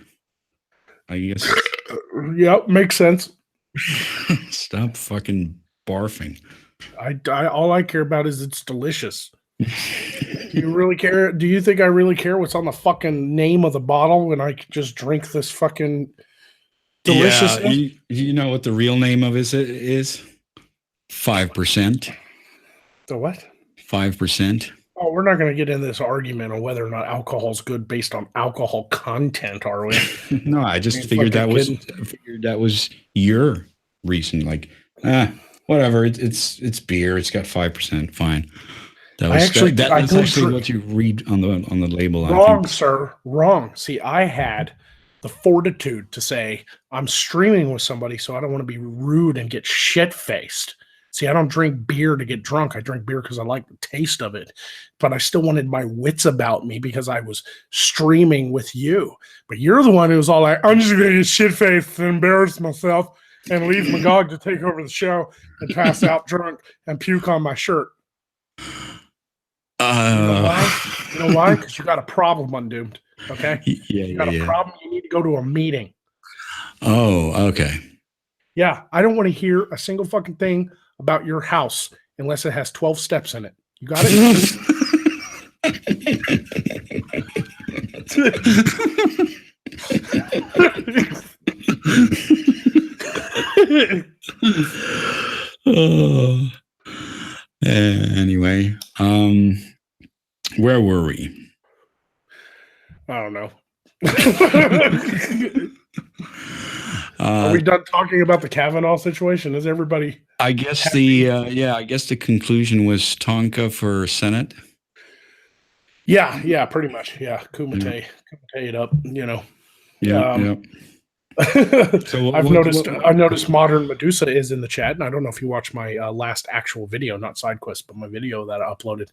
I guess. Yep, makes sense. Stop fucking barfing. I all I care about is it's delicious. Do you really care? Do you think I really care what's on the fucking name of the bottle when I can just drink this fucking deliciousness? Yeah, you know what the real name of it is? 5%. The what? 5%. Oh, we're not going to get into this argument on whether or not alcohol is good based on alcohol content, are we? No, I just figured that was your reason. Like, whatever. It's beer. It's got 5%. Fine. That's actually what you read on the label. Wrong, sir. Wrong. See, I had the fortitude to say I'm streaming with somebody, so I don't want to be rude and get shit faced. See, I don't drink beer to get drunk. I drink beer because I like the taste of it. But I still wanted my wits about me because I was streaming with you. But you're the one who was all like, I'm just going to get shit-faced and embarrass myself and leave Magog to take over the show and pass out drunk and puke on my shirt. You know why? You know why? Because you got a problem, Undoomed. Okay? You got a problem. You need to go to a meeting. Oh, okay. Yeah, I don't want to hear a single fucking thing about your house unless it has 12 steps in it. You got it? Anyway, where were we? I don't know. Are we done talking about the Kavanaugh situation? Is everybody? I guess the conclusion was Tonka for Senate. Yeah, pretty much. Yeah, Kumite it up. You know. Yeah. So I've noticed Modern Medusa is in the chat, and I don't know if you watched my last actual video, not side quest, but my video that I uploaded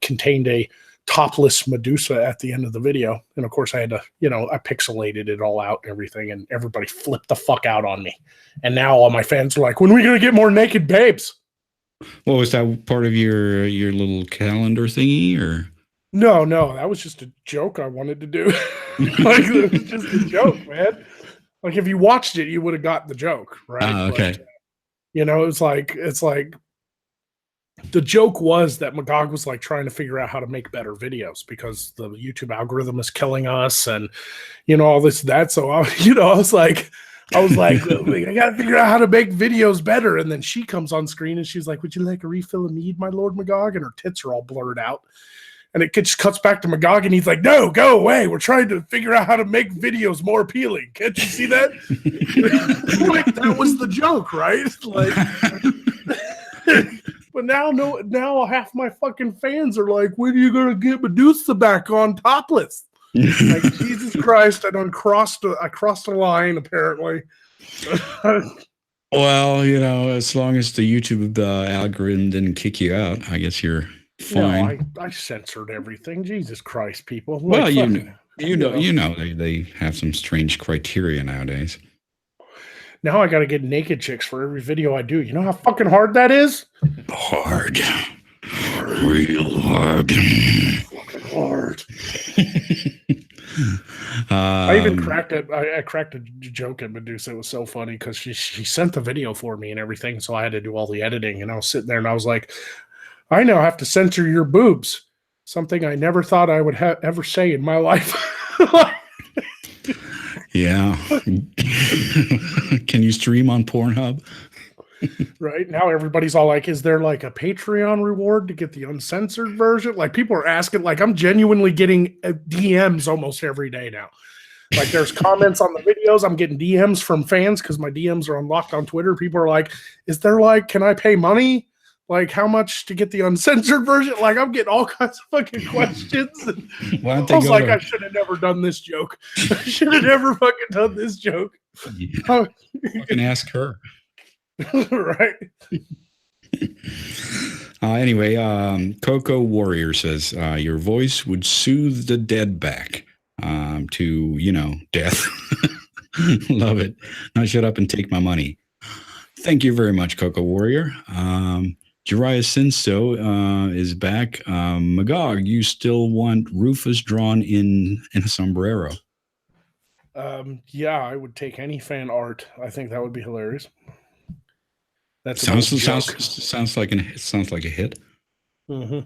contained a topless Medusa at the end of the video, and of course I had to, I pixelated it all out and everything, and everybody flipped the fuck out on me. And now all my fans are like, when are we gonna get more naked babes? Well, was that part of your little calendar thingy, or? No, that was just a joke I wanted to do. Like, it was just a joke, man. Like, if you watched it, you would have got the joke, right? Okay. But, it's like the joke was that Magog was like trying to figure out how to make better videos because the YouTube algorithm is killing us, and all this that. So I was like, I got to figure out how to make videos better. And then she comes on screen and she's like, "Would you like a refill of mead, my lord Magog?" And her tits are all blurred out. And it just cuts back to Magog, and he's like, "No, go away. We're trying to figure out how to make videos more appealing. Can't you see that?" Like, that was the joke, right? Like, but now half my fucking fans are like, "When are you gonna get Medusa back on topless?" Like, Jesus Christ, I crossed a line apparently. Well, as long as the YouTube algorithm didn't kick you out, I guess you're fine. No, I censored everything. Jesus Christ, people. Well, Like, fucking, they have some strange criteria nowadays. now I got to get naked chicks for every video I do. You know how fucking hard that is? Hard. Real hard. Fucking hard. I even cracked it. I cracked a joke at Medusa. It was so funny because she sent the video for me and everything, so I had to do all the editing. And I was sitting there and I was like, I now have to censor your boobs. Something I never thought I would ever say in my life. Yeah. Can you stream on Pornhub? Right now, everybody's all like, "Is there like a Patreon reward to get the uncensored version?" Like, people are asking. Like, I'm genuinely getting DMs almost every day now. Like, there's comments on the videos. I'm getting DMs from fans because my DMs are unlocked on Twitter. People are like, "Is there like, can I pay money? Like, how much to get the uncensored version?" Like, I'm getting all kinds of fucking questions. Why don't I was like, to... I should have never done this joke. I should have never fucking done this joke. Yeah. Fucking ask her. Right. Anyway, Coco Warrior says your voice would soothe the dead back to death. Love it. Now shut up and take my money. Thank you very much, Coco Warrior. Jariah Sinso is back. Magog, you still want Rufus drawn in a sombrero? Yeah, I would take any fan art. I think that would be hilarious. That sounds like a hit. Mm-hmm.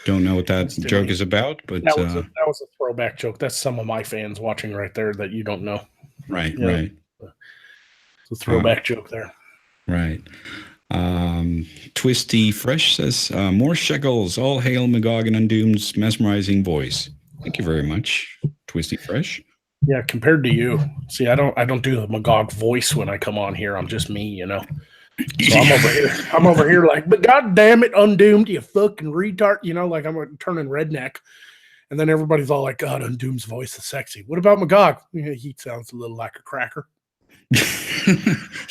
Don't know what that joke is about, but that was a throwback joke. That's some of my fans watching right there that you don't know. Right. It's a throwback joke there. Right. Twisty Fresh says more shekels. All hail Magog and Undoom's mesmerizing voice. Thank you very much, Twisty Fresh. Yeah, compared to you, see, I don't do the Magog voice when I come on here. I'm just me, So I'm over here like, but God damn it, Undoomed, you fucking retard. Like I'm turning redneck. And then everybody's all like, God, Undoom's voice is sexy. What about Magog? He sounds a little like a cracker.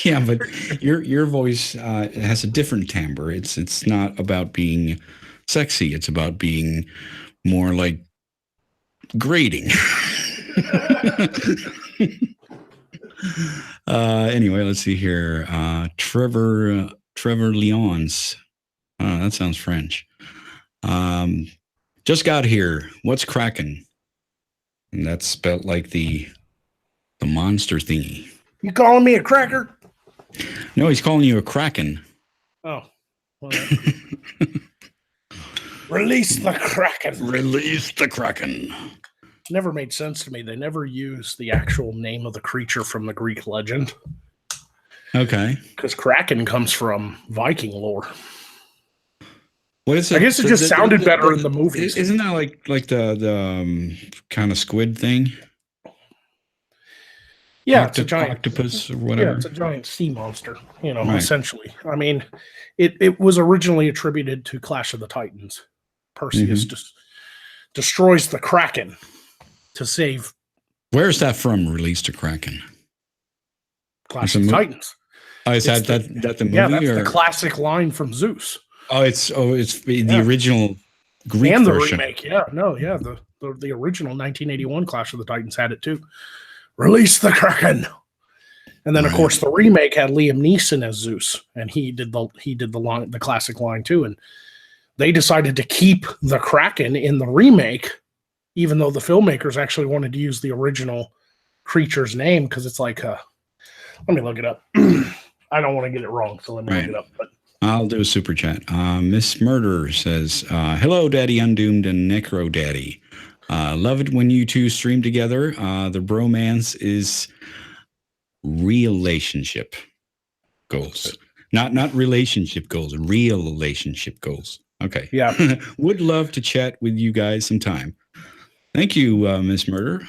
Yeah, but your voice has a different timbre. It's not about being sexy. It's about being more like grating. Anyway, let's see here. Trevor Lyons. That sounds French. Just got here. What's cracking? And that's spelled like the monster thingy. You calling me a cracker? No, he's calling you a kraken. Oh. Well, release the kraken. Release the kraken. Never made sense to me. They never use the actual name of the creature from the Greek legend. Okay. Because kraken comes from Viking lore. What is it? I guess it just sounded better in the movies. Isn't that like the kind of squid thing? Yeah, it's a giant octopus or whatever. Yeah, it's a giant sea monster, Right. essentially. I mean, it was originally attributed to Clash of the Titans. Perseus just destroys the Kraken to save. Where's that from? Release the Kraken. Clash of the Titans. Oh, is that the movie? Yeah, that's the classic line from Zeus. It's the original Greek and the version. remake. Yeah, the original 1981 Clash of the Titans had it too. Release the Kraken. And then, of course, the remake had Liam Neeson as Zeus, and he did the classic line too. And they decided to keep the Kraken in the remake, even though the filmmakers actually wanted to use the original creature's name because it's like, let me look it up. I don't want to get it wrong, so let me look it up. But I'll do a super chat. Miss Murder says, "Hello, Daddy Undoomed and Necro Daddy. Love it when you two stream together. The bromance is relationship goals, not relationship goals. Real relationship goals. Okay. Yeah. Would love to chat with you guys sometime. Thank you, Miss Murder.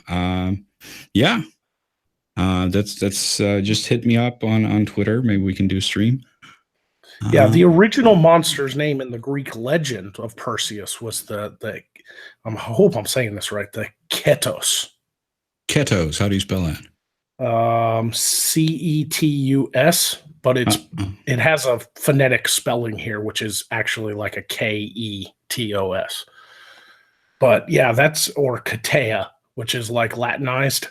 Yeah. That's just hit me up on Twitter. Maybe we can do a stream. Yeah, the original monster's name in the Greek legend of Perseus was the I hope I'm saying this right, the Ketos. Ketos, how do you spell that? Cetus, but it has a phonetic spelling here, which is actually like aKet. TOS. But yeah, that's, or Katea, which is like Latinized,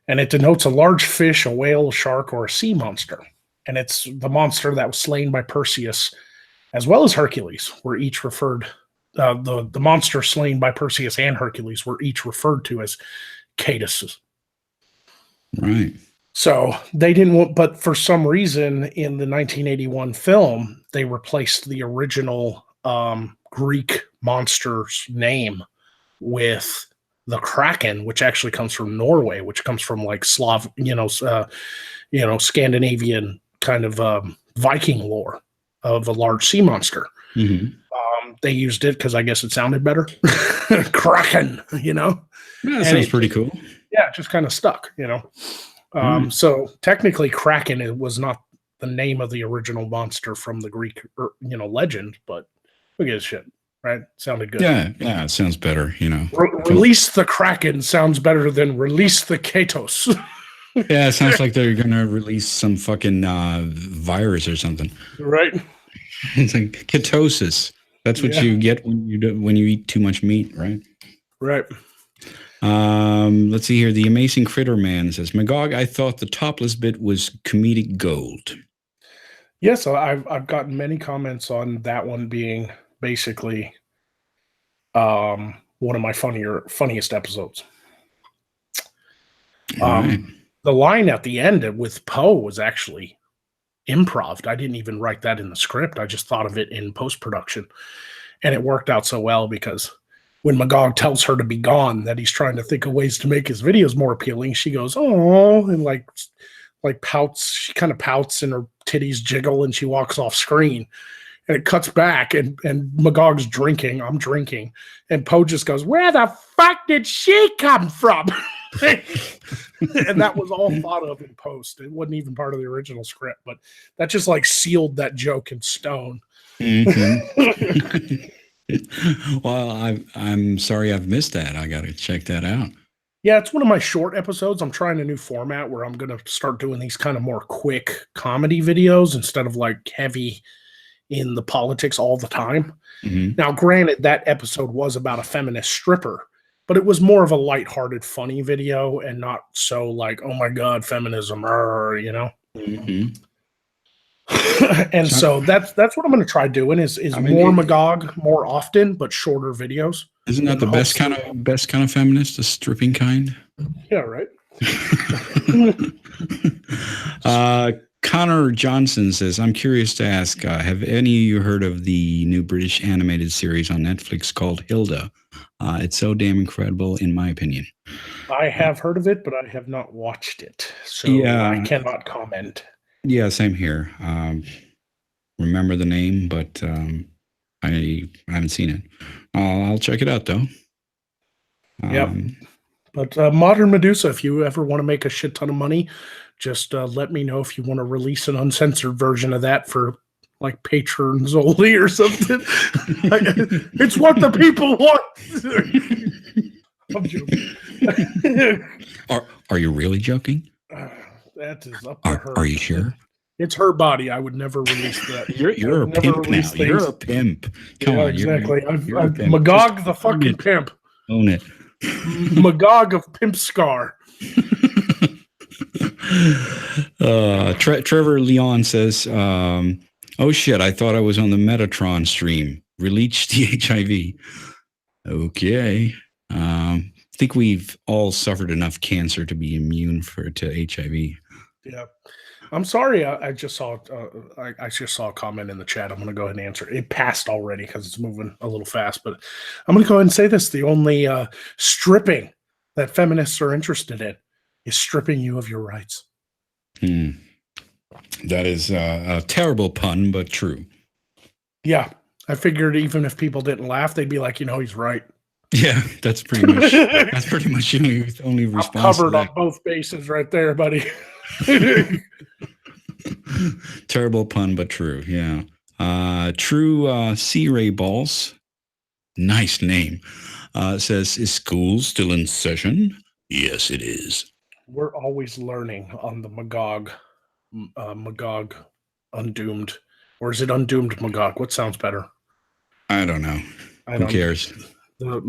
and it denotes a large fish, a whale, a shark, or a sea monster. And it's the monster that was slain by Perseus, as well as Hercules, were each referred, the monster slain by Perseus and Hercules were each referred to as Cadus. Right. So they didn't want, but for some reason in the 1981 film, they replaced the original Greek monster's name with the Kraken, which actually comes from Norway, which comes from like Scandinavian kind of Viking lore of a large sea monster. Mm-hmm. They used it because I guess it sounded better. Kraken, Yeah, that sounds pretty cool. Yeah, it just kind of stuck, So technically, Kraken was not the name of the original monster from the Greek, legend, but who gives a shit, right? Sounded good. Yeah, it sounds better, Release the Kraken sounds better than release the Katos. Yeah, it sounds like they're gonna release some fucking virus or something. Right. It's like ketosis. That's what you get when you eat too much meat, right? Right. Let's see here. The Amazing Critter Man says, Magog, I thought the topless bit was comedic gold. Yes, I've gotten many comments on that one being basically one of my funniest episodes. Right. The line at the end with Poe was actually improv. I didn't even write that in the script. I just thought of it in post-production. And it worked out so well because when Magog tells her to be gone, that he's trying to think of ways to make his videos more appealing, she goes, oh, and like pouts. She kind of pouts and her titties jiggle and she walks off screen. And it cuts back and Magog's drinking. I'm drinking. And Poe just goes, where the fuck did she come from? And that was all thought of in post. It wasn't even part of the original script, but that just like sealed that joke in stone. Mm-hmm. Well, I'm sorry I've missed that. I got to check that out. Yeah, it's one of my short episodes. I'm trying a new format where I'm going to start doing these kind of more quick comedy videos instead of like heavy in the politics all the time. Mm-hmm. Now, granted, that episode was about a feminist stripper, but it was more of a lighthearted, funny video and not so like, oh my God, feminism, Mm-hmm. And so that's what I'm going to try doing is more Magog more often, but shorter videos. Isn't that the best kind of feminist, the stripping kind? Yeah, right. Connor Johnson says, I'm curious to ask, have any of you heard of the new British animated series on Netflix called Hilda? It's so damn incredible, in my opinion. I have heard of it, but I have not watched it. So I cannot comment. Yeah, same here. Remember the name, but I haven't seen it. I'll check it out, though. Yep. But Modern Medusa, if you ever want to make a shit ton of money, just let me know if you want to release an uncensored version of that for like patrons only or something. It's what the people want. I'm joking. Are you really joking? That is up to her. Are you sure? It's her body. I would never release that. You're a pimp now. Things. You're a pimp. Come on, exactly. You're a pimp. Magog the fucking pimp. Own it. Magog of Pimp Scar. Trevor Leon says, oh shit, I thought I was on the Metatron stream. Release the HIV. Okay. I think we've all suffered enough cancer to be immune to HIV. Yeah. I'm sorry. I just saw I just saw a comment in the chat. I'm going to go ahead and answer. It passed already because it's moving a little fast, but I'm going to go ahead and say this. The only stripping that feminists are interested in is stripping you of your rights. That is a terrible pun, but true. Yeah. I figured even if people didn't laugh, they'd be like, he's right. Yeah, that's pretty much the only response. Covered on both bases right there, buddy. Terrible pun, but true. Yeah. True Sea Ray Balls. Nice name. Says, is school still in session? Yes, it is. We're always learning on the Magog Undoomed. Or is it Undoomed Magog? What sounds better? I don't know. I Who don't. cares? The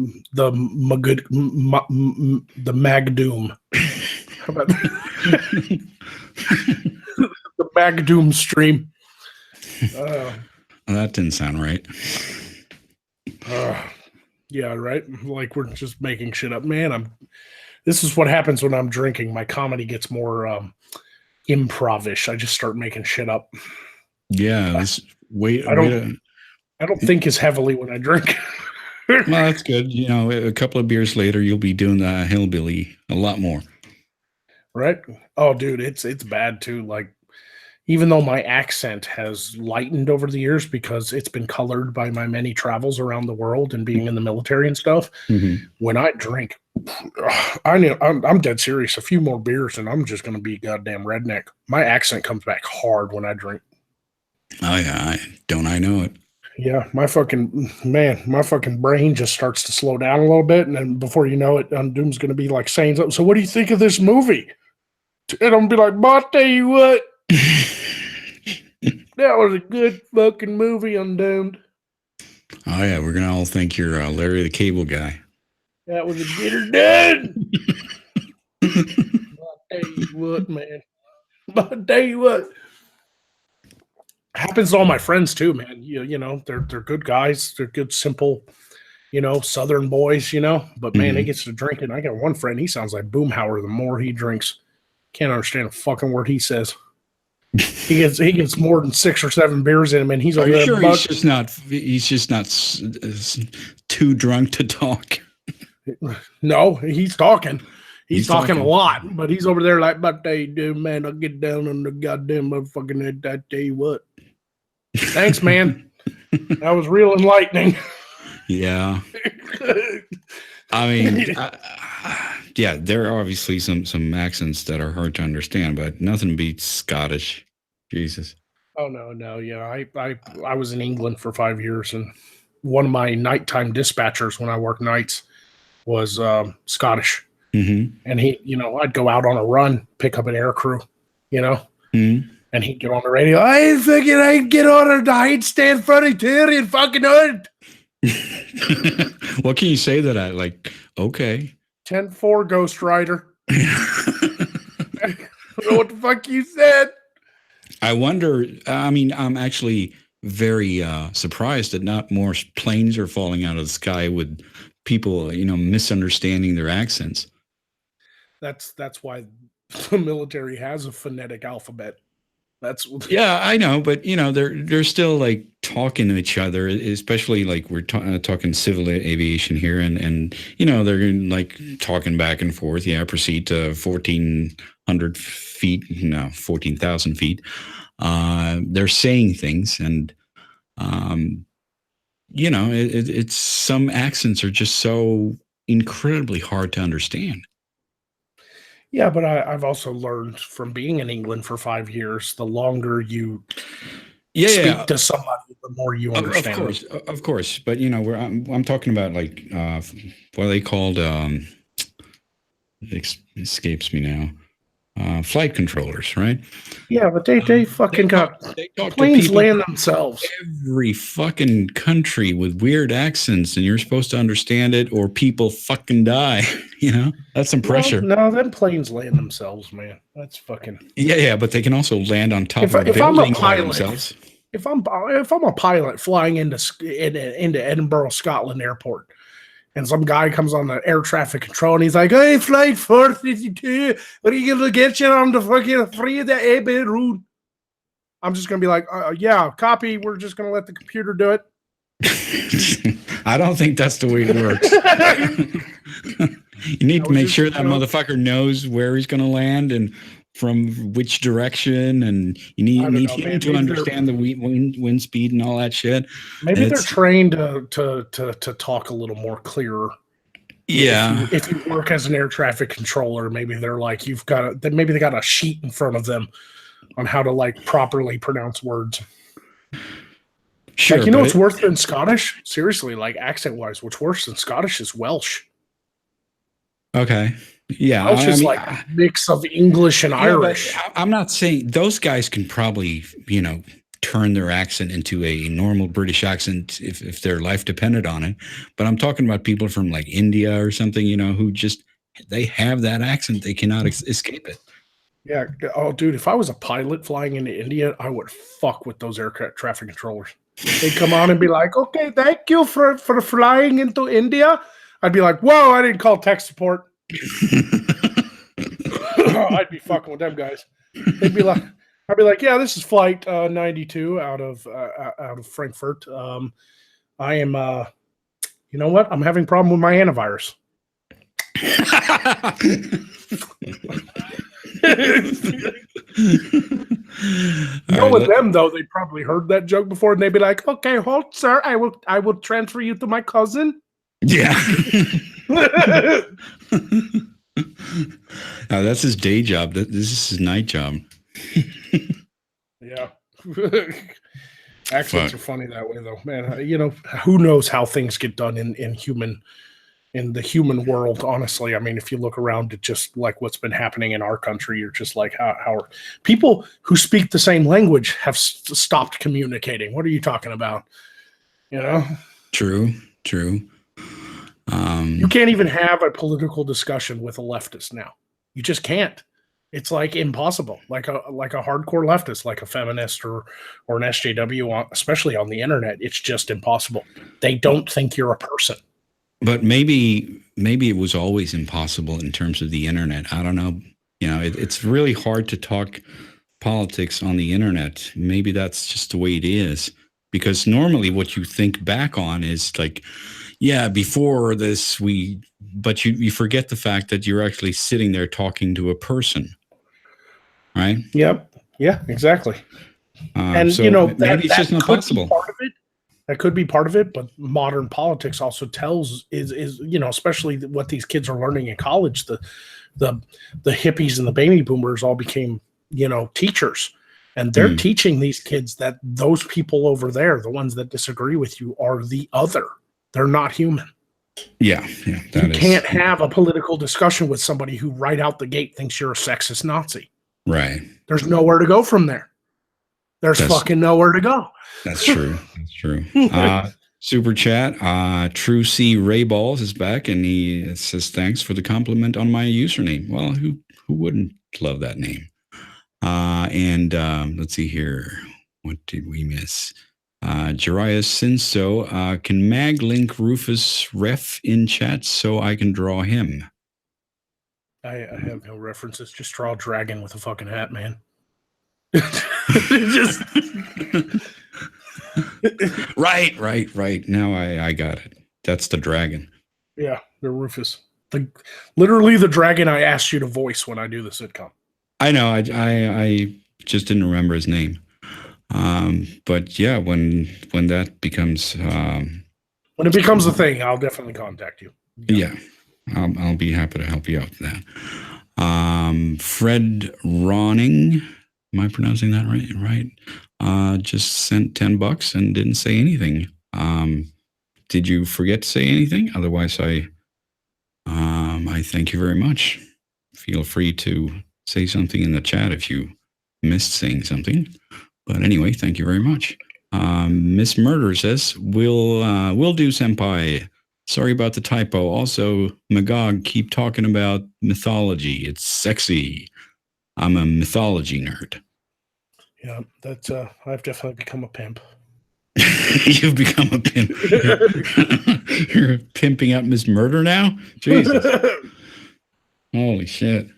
Magdoom. How about the Magdoom stream? That didn't sound right. Yeah, right. Like we're just making shit up, man. This is what happens when I'm drinking. My comedy gets more improvish. I just start making shit up. Yeah, this wait. I don't think as heavily when I drink. Well, that's good. You know, a couple of beers later, you'll be doing the hillbilly a lot more. Right? Oh, dude, it's bad too. Like, even though my accent has lightened over the years because it's been colored by my many travels around the world and being in the military and stuff, when I drink, I'm dead serious. A few more beers and I'm just going to be goddamn redneck. My accent comes back hard when I drink. Oh yeah, I know it. Yeah, my fucking brain just starts to slow down a little bit, and then before you know it, Doom's going to be like saying something. So, what do you think of this movie? And I'm gonna be like, "But I'll tell you what, that was a good fucking movie, Undoomed." Oh yeah, we're gonna all think you're Larry the Cable Guy. That was a get her done. I'll tell you what, man. I'll tell you what. Happens to all my friends too, man. You know, they're good guys. They're good, simple, Southern boys. But man, he gets to drinking. I got one friend. He sounds like Boomhauer. The more he drinks, can't understand a fucking word he says. He gets more than 6 or 7 beers in him, and he's. Are you sure he's just not too drunk to talk? No, he's talking. He's talking a lot, but he's over there like, "But they do, man. I'll get down on the goddamn motherfucking head. I tell you what." Thanks, man. That was real enlightening. Yeah. I mean, yeah, there are obviously some accents that are hard to understand, but nothing beats Scottish. Jesus. Oh no, yeah. I was in England for 5 years, and one of my nighttime dispatchers when I worked nights was Scottish. And he, I'd go out on a run, pick up an air crew, and he'd get on the radio. I'd get on I'd stand in front of Terry and fucking hood. What can you say that I like? Okay. 10-4 Ghost Rider. I don't know what the fuck you said. I wonder, I mean, I'm actually very surprised that not more planes are falling out of the sky with people, misunderstanding their accents. That's why the military has a phonetic alphabet. Yeah, I know, but they're still like talking to each other, especially like we're talking civil aviation here, and they're like talking back and forth. Yeah, proceed to 1,400 feet, 14,000 feet. They're saying things, and it's some accents are just so incredibly hard to understand. Yeah, but I've also learned from being in England for 5 years, the longer you speak to somebody, the more you understand. Of course. But I'm talking about like what are they called? It escapes me now. Flight controllers, right? Yeah, but they fucking got planes land themselves. Every fucking country with weird accents, and you're supposed to understand it, or people fucking die. That's some pressure. No, them planes land themselves, man. That's fucking. Yeah, but they can also land on top of if I'm a pilot, themselves. If I'm a pilot flying into Edinburgh, Scotland airport, and some guy comes on the air traffic control and he's like, "Hey, flight 452, what are you gonna get you on the fucking free of the A-Bay route?" I'm just gonna be like, "Yeah, copy. We're just gonna let the computer do it." I don't think that's the way it works. You need to make sure that motherfucker knows where he's gonna land and from which direction, and you need him to understand the wind speed and all that shit. Maybe they're trained to talk a little more clearer. Yeah. If you work as an air traffic controller, maybe they're like maybe they got a sheet in front of them on how to like properly pronounce words. Sure. Like, what's worse than Scottish? Seriously, like accent wise, what's worse than Scottish is Welsh. Okay. Yeah, Welsh is like a mix of English and Irish. I'm not saying those guys can probably, turn their accent into a normal British accent if their life depended on it. But I'm talking about people from like India or something, who just, they have that accent. They cannot escape it. Yeah. Oh, dude, if I was a pilot flying into India, I would fuck with those air traffic controllers. They'd come on and be like, okay, thank you for flying into India. I'd be like, whoa, I didn't call tech support. I'd be fucking with them guys. They'd be like, I'd be like, yeah, this is flight 92 out of Frankfurt. I am, you know what? I'm having a problem with my antivirus. With them though, they probably heard that joke before, and they'd be like, "Okay, hold, sir. I will transfer you to my cousin." Yeah. Now, that's his day job. This is his night job. Yeah. Accents are funny that way, though, man. Who knows how things get done in the human world, honestly. I mean, if you look around at just like what's been happening in our country, you're just like, how are people who speak the same language have stopped communicating? What are you talking about? True. You can't even have a political discussion with a leftist now. You just can't. It's like impossible. Like a hardcore leftist, like a feminist or an SJW, especially on the internet, it's just impossible. They don't think you're a person. But maybe it was always impossible in terms of the internet. I don't know. It's really hard to talk politics on the internet. Maybe that's just the way it is. Because normally what you think back on is like, yeah, before this, but you forget the fact that you're actually sitting there talking to a person. Right? Yep. Yeah, exactly. And, so maybe it's just not possible. That could be part of it, but modern politics also tells is especially what these kids are learning in college. The hippies and the baby boomers all became teachers, and they're teaching these kids that those people over there, the ones that disagree with you, are the other. They're not human. Yeah. You can't have a political discussion with somebody who right out the gate thinks you're a sexist Nazi. Right. There's nowhere to go from there. There's fucking nowhere to go. That's true. Super chat. True C Ray Balls is back, and he says thanks for the compliment on my username. Well, who wouldn't love that name? And let's see here. What did we miss? Jariah Sinso, can Mag link Rufus Ref in chat so I can draw him? I have no references. Just draw a dragon with a fucking hat, man. Right. Now I got it. That's the dragon. Yeah, the Rufus. Literally the dragon I asked you to voice when I do the sitcom. I know. I just didn't remember his name. But yeah, when that becomes when it becomes a thing, I'll definitely contact you. Yeah, I'll be happy to help you out with that. Fred Ronning, am I pronouncing that right? Right. Just sent $10 and didn't say anything. Did you forget to say anything? Otherwise, I thank you very much. Feel free to say something in the chat if you missed saying something. But anyway, thank you very much. Miss Murder says, will do, senpai. Sorry about the typo. Also, Magog, keep talking about mythology. It's sexy. I'm a mythology nerd. Yeah, that's I've definitely become a pimp. You've become a pimp. You're pimping up Miss Murder now? Jesus. Holy shit.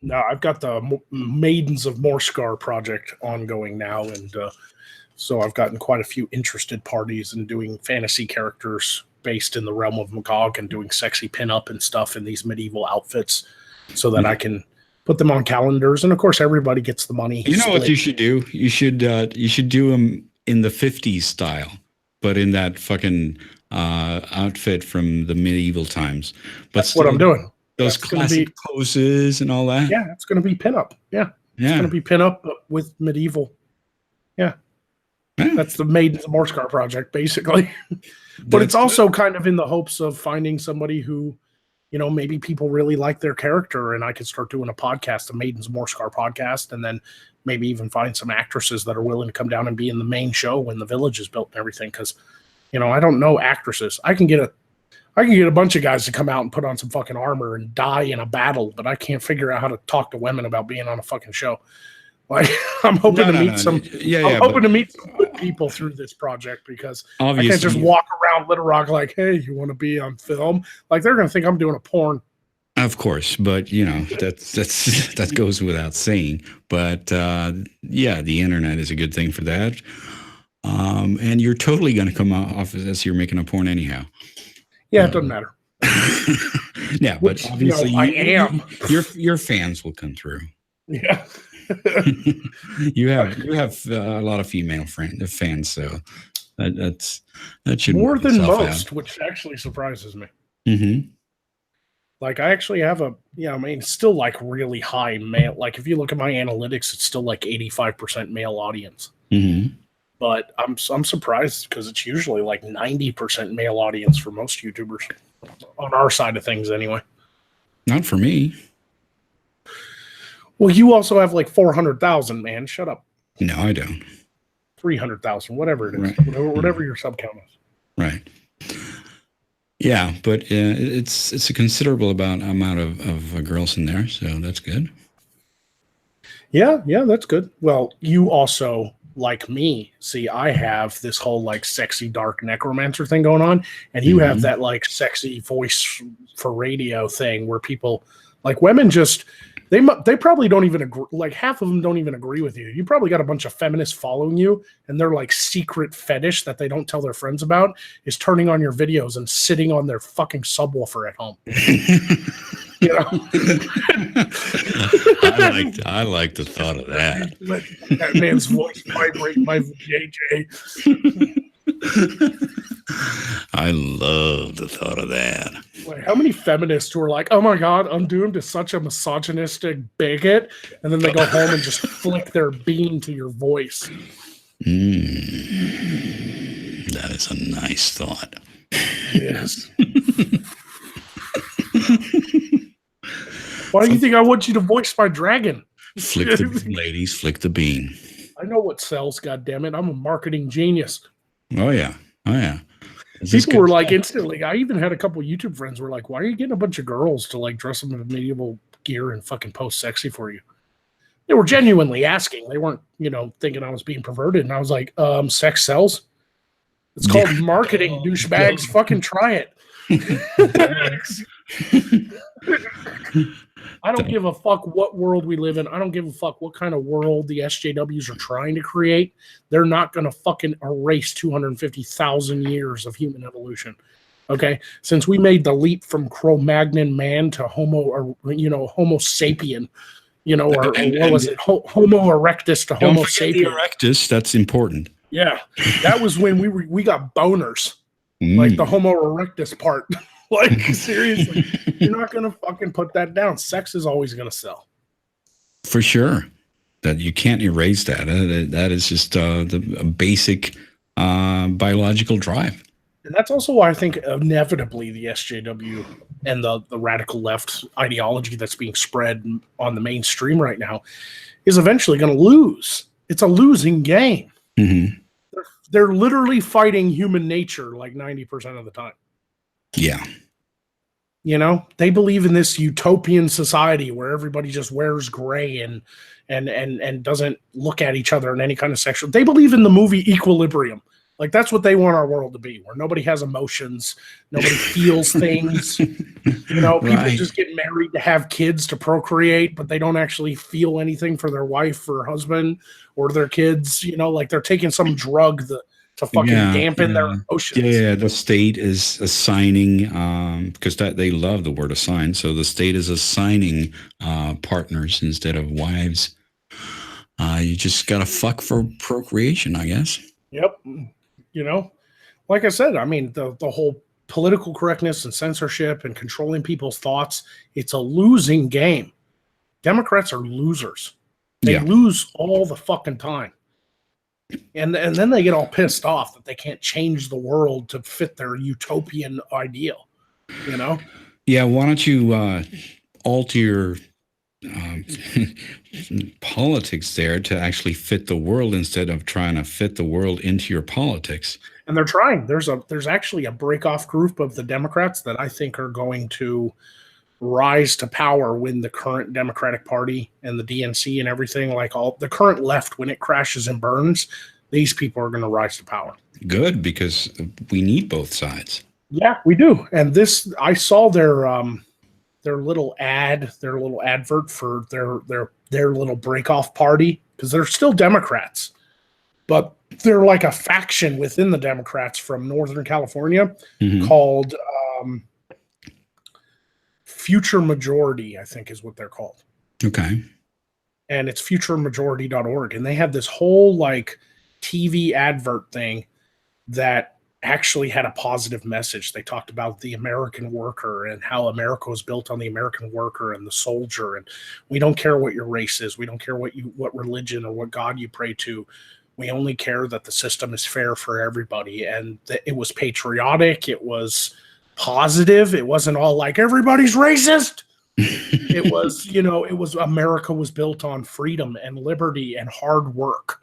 No, I've got the Maidens of Morskar project ongoing now, and so I've gotten quite a few interested parties in doing fantasy characters based in the realm of Magog and doing sexy pinup and stuff in these medieval outfits so that I can put them on calendars. And of course, everybody gets the money. You know what you should do? You should do them in the 50s style, but in that fucking outfit from the medieval times. But that's what I'm doing. Those classic poses and all that. Yeah, it's going to be pinup. Yeah. It's going to be pinup with medieval. Yeah. That's the Maidens of Morskar project, basically. But it's also kind of in the hopes of finding somebody who maybe people really like their character, and I could start doing a podcast, a Maiden's Morscar podcast, and then maybe even find some actresses that are willing to come down and be in the main show when the village is built and everything. Because, I don't know actresses. I can get a bunch of guys to come out and put on some fucking armor and die in a battle, but I can't figure out how to talk to women about being on a fucking show. Like, I'm hoping to meet some good people through this project, because I can't just walk around Little Rock like, hey, you want to be on film? Like, they're going to think I'm doing a porn. Of course, but that goes without saying. But the internet is a good thing for that. And you're totally going to come off as you're making a porn anyhow. Yeah, it doesn't matter. Yeah, but obviously I am. Your fans will come through. Yeah. you have a lot of female fans, so that should more than most, out. Which actually surprises me. Mm-hmm. Like, I actually have still like really high male. Like, if you look at my analytics, it's still like 85% male audience. Mm-hmm. But I'm surprised, because it's usually like 90% male audience for most YouTubers on our side of things, anyway. Not for me. Well, you also have like 400,000, man. Shut up. No, I don't. 300,000, whatever it is, right. whatever your sub count is. Right. Yeah, but it's a considerable amount of girls in there, so that's good. Yeah, that's good. Well, you also, like me, see, I have this whole like sexy dark necromancer thing going on, and you have that like sexy voice for radio thing where people, like, women just they probably don't even agree. Like, half of them don't even agree with you. You probably got a bunch of feminists following you, and their like secret fetish that they don't tell their friends about is turning on your videos and sitting on their fucking subwoofer at home. I like the thought of that. Let that man's voice vibrate my JJ. I love the thought of that. Like, how many feminists who are like, oh my God, I'm doomed to such a misogynistic bigot, and then they go home and just flick their bean to your voice. That is a nice thought. Yes. Why do you think I want you to voice my dragon? Ladies, flick the bean. I know what sells, goddammit. I'm a marketing genius. Oh yeah. People were like instantly. I even had a couple of YouTube friends who were like, "Why are you getting a bunch of girls to like dress them in medieval gear and fucking post sexy for you?" They were genuinely asking. They weren't, thinking I was being perverted. And I was like, "Sex sells. It's called marketing, douchebags. Fucking try it." I don't give a fuck what world we live in. I don't give a fuck what kind of world the SJWs are trying to create. They're not going to fucking erase 250,000 years of human evolution. Okay? Since we made the leap from Cro-Magnon man to Homo sapien, what was it? Homo erectus to Homo sapien. The erectus, that's important. Yeah. That was when we got boners. Like the Homo erectus part. Like, seriously, you're not going to fucking put that down. Sex is always going to sell. For sure. That you can't erase that. That is just the basic biological drive. And that's also why I think inevitably the SJW and the radical left ideology that's being spread on the mainstream right now is eventually going to lose. It's a losing game. Mm-hmm. They're literally fighting human nature like 90% of the time. Yeah. They believe in this utopian society where everybody just wears gray and doesn't look at each other in any kind of sexual. They believe in the movie Equilibrium. Like, that's what they want our world to be, where nobody has emotions, nobody feels things. People just get married to have kids to procreate, but they don't actually feel anything for their wife or husband or their kids. Like they're taking some drug to fucking dampen their emotions. Yeah, the state is assigning, because they love the word assign, so the state is assigning partners instead of wives. You just got to fuck for procreation, I guess. Yep. Like I said, I mean, the whole political correctness and censorship and controlling people's thoughts, it's a losing game. Democrats are losers. They lose all the fucking time. And then they get all pissed off that they can't change the world to fit their utopian ideal, Yeah, why don't you alter your um, politics there to actually fit the world instead of trying to fit the world into your politics? And they're trying. There's actually a break off group of the Democrats that I think are going to rise to power when the current Democratic Party and the DNC and everything, like all the current left, when it crashes and burns, these people are going to rise to power. Good, because we need both sides. Yeah, we do. And this, I saw their little advert for their little break off party, because they're still Democrats, but they're like a faction within the Democrats from Northern California called Future Majority, I think is what they're called. Okay. And it's futuremajority.org. And they have this whole like TV advert thing that actually had a positive message. They talked about the American worker and how America was built on the American worker and the soldier. And we don't care what your race is. We don't care what religion or what God you pray to. We only care that the system is fair for everybody. And it was patriotic. It was positive. It wasn't all like everybody's racist. It was, it was America was built on freedom and liberty and hard work.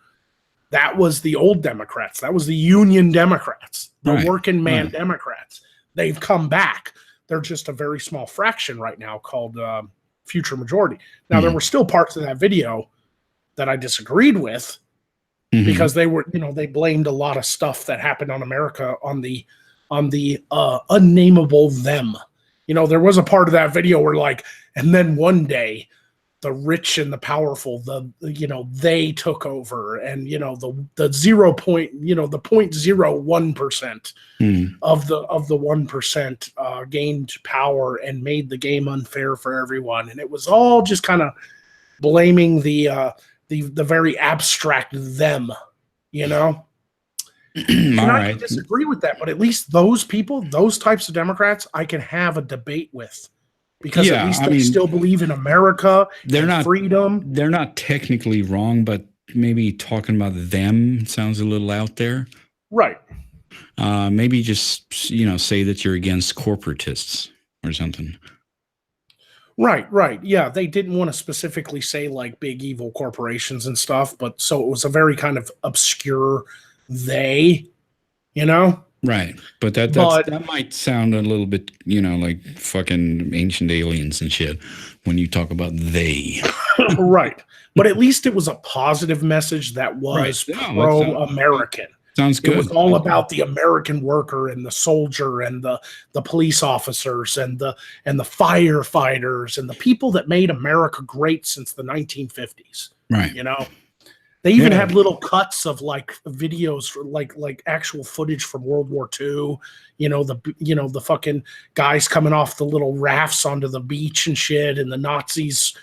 That was the old Democrats. That was the Union Democrats, the working man Democrats. They've come back. They're just a very small fraction right now called Future Majority. Now, there were still parts of that video that I disagreed with because they were, they blamed a lot of stuff that happened on America on the unnameable them. There was a part of that video where like, and then one day the rich and the powerful, they took over, and the 0.01% of the 1% gained power and made the game unfair for everyone, and it was all just kind of blaming the very abstract them, And I disagree with that, but at least those people, those types of Democrats, I can have a debate with. Because at least they still believe in America, freedom. They're not technically wrong, but maybe talking about them sounds a little out there. Right. Maybe just, say that you're against corporatists or something. Right. Yeah, they didn't want to specifically say like big evil corporations and stuff, but so it was a very kind of obscure they, Right. But that might sound a little bit, like fucking ancient aliens and shit when you talk about they. Right. But at least it was a positive message that was pro-American. Sounds good. It was all about the American worker and the soldier and the police officers and the firefighters and the people that made America great since the 1950s. Right. They even had little cuts of like videos for like actual footage from World War II, the fucking guys coming off the little rafts onto the beach and shit, and the Nazis,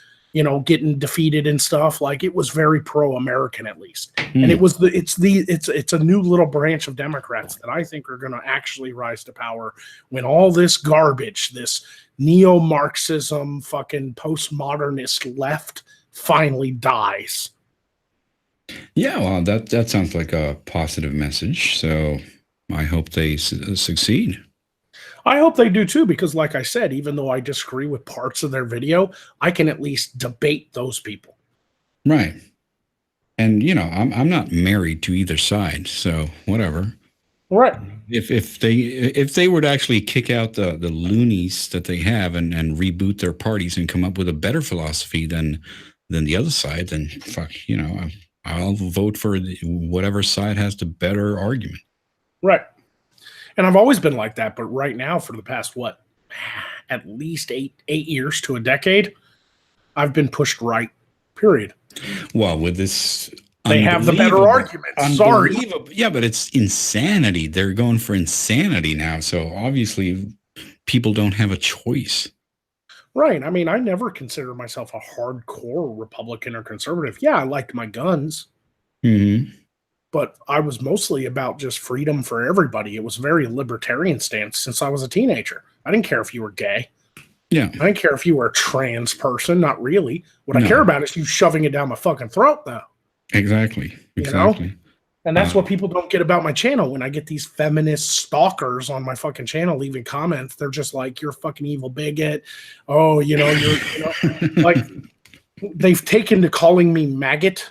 getting defeated and stuff. Like, it was very pro-American, at least. And it's a new little branch of Democrats that I think are going to actually rise to power when all this garbage, this neo-Marxism, fucking postmodernist left finally dies. Yeah, well, that sounds like a positive message. So I hope they succeed. I hope they do too, because like I said, even though I disagree with parts of their video, I can at least debate those people. Right. And, I'm not married to either side, so whatever. Right. If they were to actually kick out the loonies that they have and reboot their parties and come up with a better philosophy than the other side, then fuck, I'll vote for whatever side has the better argument. Right. And I've always been like that, but right now, for the past, at least eight years to a decade, I've been pushed right, period. Well, with this... They have the better arguments. Sorry. Yeah, but it's insanity. They're going for insanity now, so obviously people don't have a choice. Right. I mean, I never considered myself a hardcore Republican or conservative. Yeah, I liked my guns. But I was mostly about just freedom for everybody. It was a very libertarian stance since I was a teenager. I didn't care if you were gay. Yeah. I didn't care if you were a trans person. Not really. What I care about is you shoving it down my fucking throat, though. Exactly. And that's what people don't get about my channel. When I get these feminist stalkers on my fucking channel leaving comments, they're just like, "You're a fucking evil bigot." Oh, like they've taken to calling me maggot.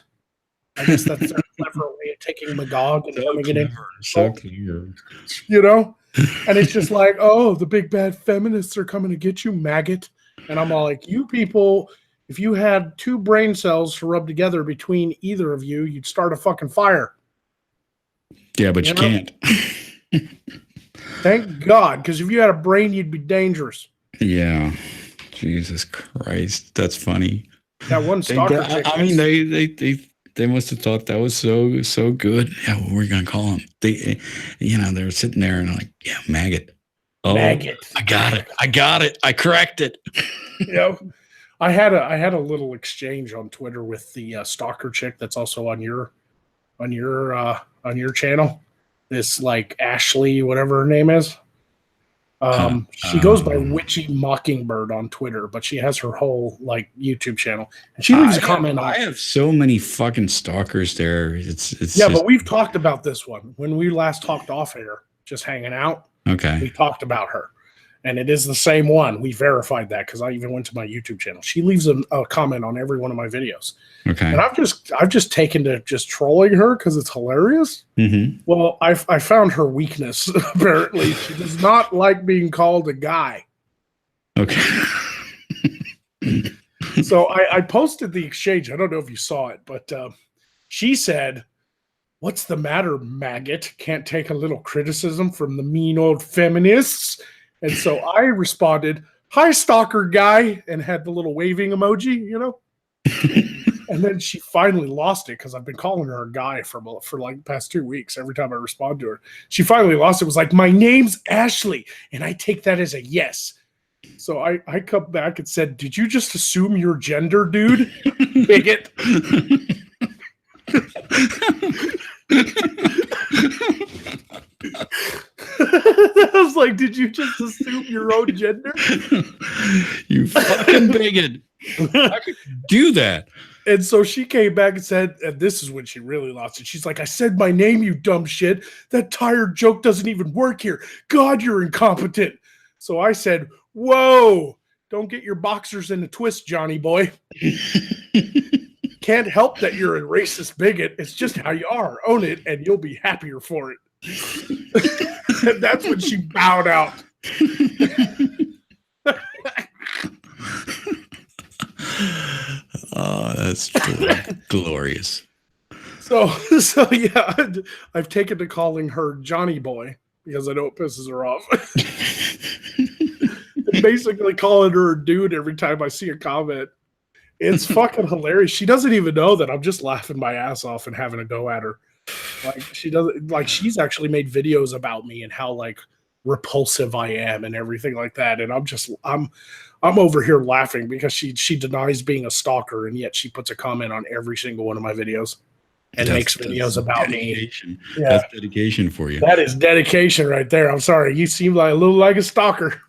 I guess that's their clever way of taking Magog and turning it into so clear. And it's just like, "Oh, the big bad feminists are coming to get you, maggot." And I'm all like, "You people, if you had 2 brain cells to rub together between either of you, you'd start a fucking fire." Yeah, but you can't. Thank God, because if you had a brain, you'd be dangerous. Yeah. Jesus Christ. That's funny. That one stalker. I mean, they must have thought that was so good. Yeah, what we're gonna call them? They were sitting there and like, yeah, maggot. Oh, maggot. I got it. I cracked it. I had a little exchange on Twitter with the stalker chick that's also on your channel. This like Ashley, whatever her name is. She goes by Witchy Mockingbird on Twitter, but she has her whole like YouTube channel, and she leaves a comment. I have so many fucking stalkers there. It's but we've talked about this one when we last talked off air, just hanging out. Okay, we talked about her, and it is the same one. We verified that because I even went to my YouTube channel. She leaves a comment on every one of my videos. Okay, and I've just taken to just trolling her because it's hilarious. Mm-hmm. Well, I found her weakness. Apparently, she does not like being called a guy. Okay. So I posted the exchange. I don't know if you saw it, but she said, "What's the matter, maggot? Can't take a little criticism from the mean old feminists?" And so I responded, "Hi, stalker guy," and had the little waving emoji, And then she finally lost it because I've been calling her a guy for like the past 2 weeks. Every time I respond to her, she finally lost it. It was like, "My name's Ashley, and I take that as a yes." So I come back and said, "Did you just assume your gender, dude? Bigot." I was like, "Did you just assume your own gender? You fucking bigot. I could do that." And so she came back and said, and this is when she really lost it. She's like, "I said my name, you dumb shit. That tired joke doesn't even work here. God, you're incompetent." So I said, "Whoa, don't get your boxers in a twist, Johnny boy. Can't help that you're a racist bigot. It's just how you are. Own it, and you'll be happier for it." And that's when she bowed out. Oh, that's glorious. So yeah, I've taken to calling her Johnny Boy because I know it pisses her off. Basically calling her a dude every time I see a comment. It's fucking hilarious. She doesn't even know that I'm just laughing my ass off and having a go at her. Like she doesn't like she's actually made videos about me and how like repulsive I am and everything like that. And I'm over here laughing because she denies being a stalker and yet she puts a comment on every single one of my videos and makes videos about dedication. Me. Yeah. That's dedication for you. That is dedication right there. I'm sorry. You seem like a little like a stalker.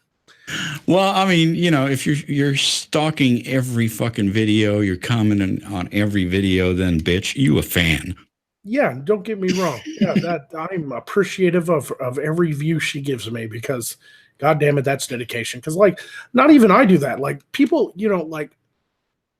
Well, I mean, if you're stalking every fucking video, you're commenting on every video, then bitch, you a fan. Yeah, don't get me wrong. Yeah, that I'm appreciative of every view she gives me because God damn it, that's dedication. Because like not even I do that. Like people, you know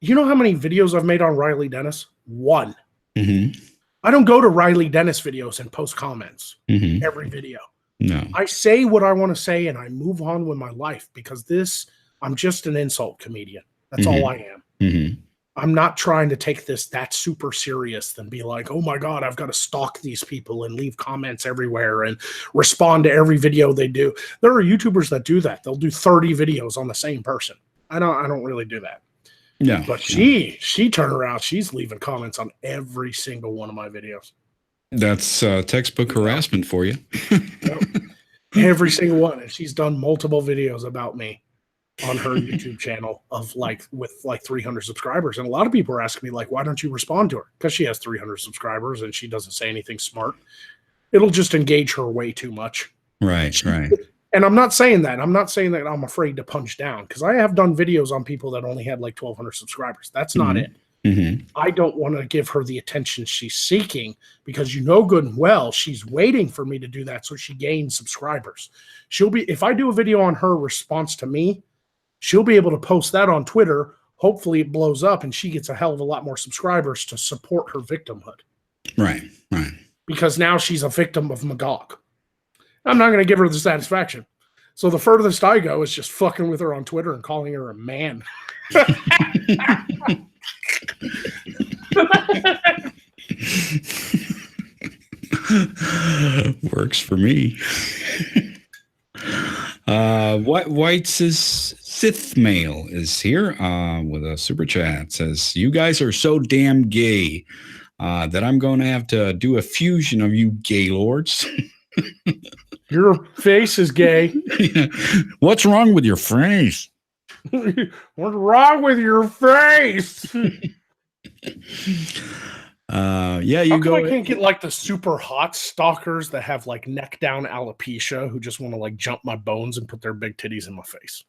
how many videos I've made on Riley Dennis? 1. Mm-hmm. I don't go to Riley Dennis videos and post comments every video. No. I say what I want to say and I move on with my life because I'm just an insult comedian. That's all I am. Mm-hmm. I'm not trying to take this that super serious and be like, "Oh my God, I've got to stalk these people and leave comments everywhere and respond to every video they do." There are YouTubers that do that. They'll do 30 videos on the same person. I don't really do that. Yeah. But she turned around. She's leaving comments on every single one of my videos. That's textbook harassment for you. Every single one. And she's done multiple videos about me on her YouTube channel with 300 subscribers. And a lot of people are asking me like, "Why don't you respond to her?" Because she has 300 subscribers and she doesn't say anything smart. It'll just engage her way too much. Right. And I'm not saying that. I'm not saying that I'm afraid to punch down because I have done videos on people that only had like 1,200 subscribers. That's not it. Mm-hmm. I don't want to give her the attention she's seeking because you know good and well she's waiting for me to do that so she gains subscribers. She'll be, if I do a video on her response to me, she'll be able to post that on Twitter. Hopefully it blows up and she gets a hell of a lot more subscribers to support her victimhood. Right, right. Because now she's a victim of Magog. I'm not going to give her the satisfaction. So the furthest I go is just fucking with her on Twitter and calling her a man. Works for me. White's Sith Mail is here with a super chat. Says, you guys are so damn gay that I'm going to have to do a fusion of you gay lords. Your face is gay. What's wrong with your face? What's wrong with your face? Yeah, you go. I can't get like the super hot stalkers that have like neck down alopecia who just want to like jump my bones and put their big titties in my face.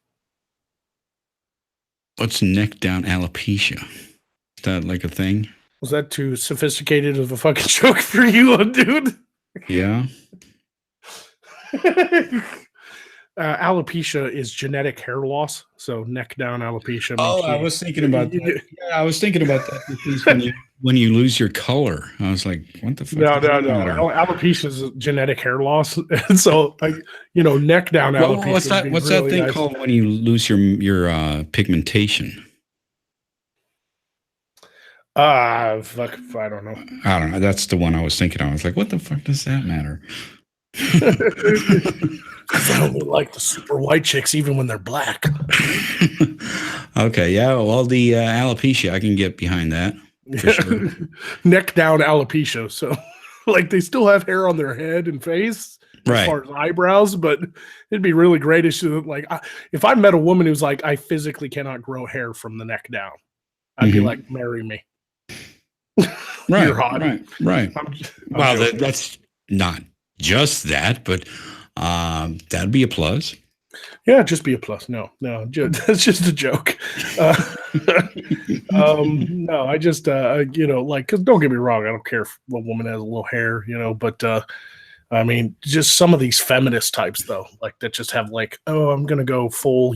What's neck down alopecia? Is that like a thing? Was that too sophisticated of a fucking joke for you, dude? Yeah. Alopecia is genetic hair loss, so neck down alopecia. I was thinking about that. Yeah, I was thinking about that because when you lose your color, I was like, "What the fuck?" No. Alopecia is genetic hair loss, and so neck down alopecia. What's that thing called when you lose your pigmentation? Fuck, I don't know. I don't know. That's the one I was thinking of. I was like, "What the fuck does that matter?" I don't like the super white chicks even when they're black. Okay, yeah. Well, the alopecia, I can get behind that for sure. Neck down alopecia. So, like, they still have hair on their head and face as far as eyebrows, but it'd be really great if I met a woman who's like, I physically cannot grow hair from the neck down, I'd be like, marry me. Right. You're hot. Right. Well, that's not just that, but that'd be a plus. Yeah, just be a plus. No, that's just a joke. No, I just, because don't get me wrong, I don't care if a woman has a little hair, but I mean, just some of these feminist types though, like that just have like, oh, I'm gonna go full,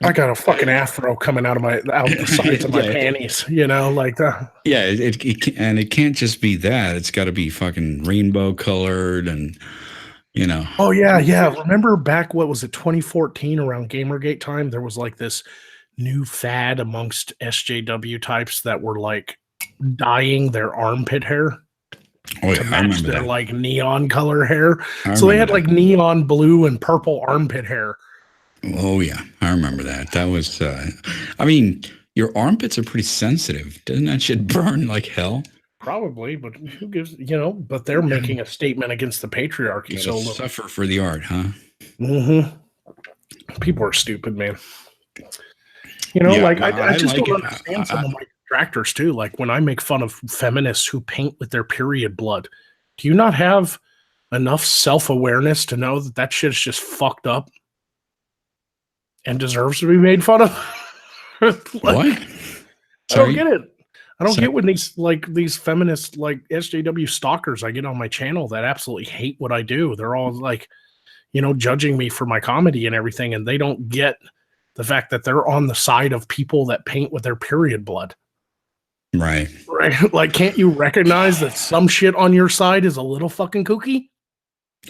I got a fucking afro coming out the sides of my panties, like that. Yeah, it can't just be that. It's got to be fucking rainbow colored and, Oh yeah. Remember back, what was it, 2014 around Gamergate time? There was like this new fad amongst SJW types that were like dyeing their armpit hair. Oh, to match their like neon color hair. So they had like neon blue and purple armpit hair. Oh yeah, I remember that. That was, I mean, your armpits are pretty sensitive. Doesn't that shit burn like hell? Probably, but who gives, but they're making a statement against the patriarchy. So suffer for the art, huh? Mm-hmm. People are stupid, man. I just don't understand some of my detractors too. Like when I make fun of feminists who paint with their period blood, do you not have enough self-awareness to know that shit's just fucked up and deserves to be made fun of? What? I don't get it. I don't get when these feminist like SJW stalkers I get on my channel that absolutely hate what I do. They're all like, judging me for my comedy and everything, and they don't get the fact that they're on the side of people that paint with their period blood. Right. Like, can't you recognize that some shit on your side is a little fucking kooky?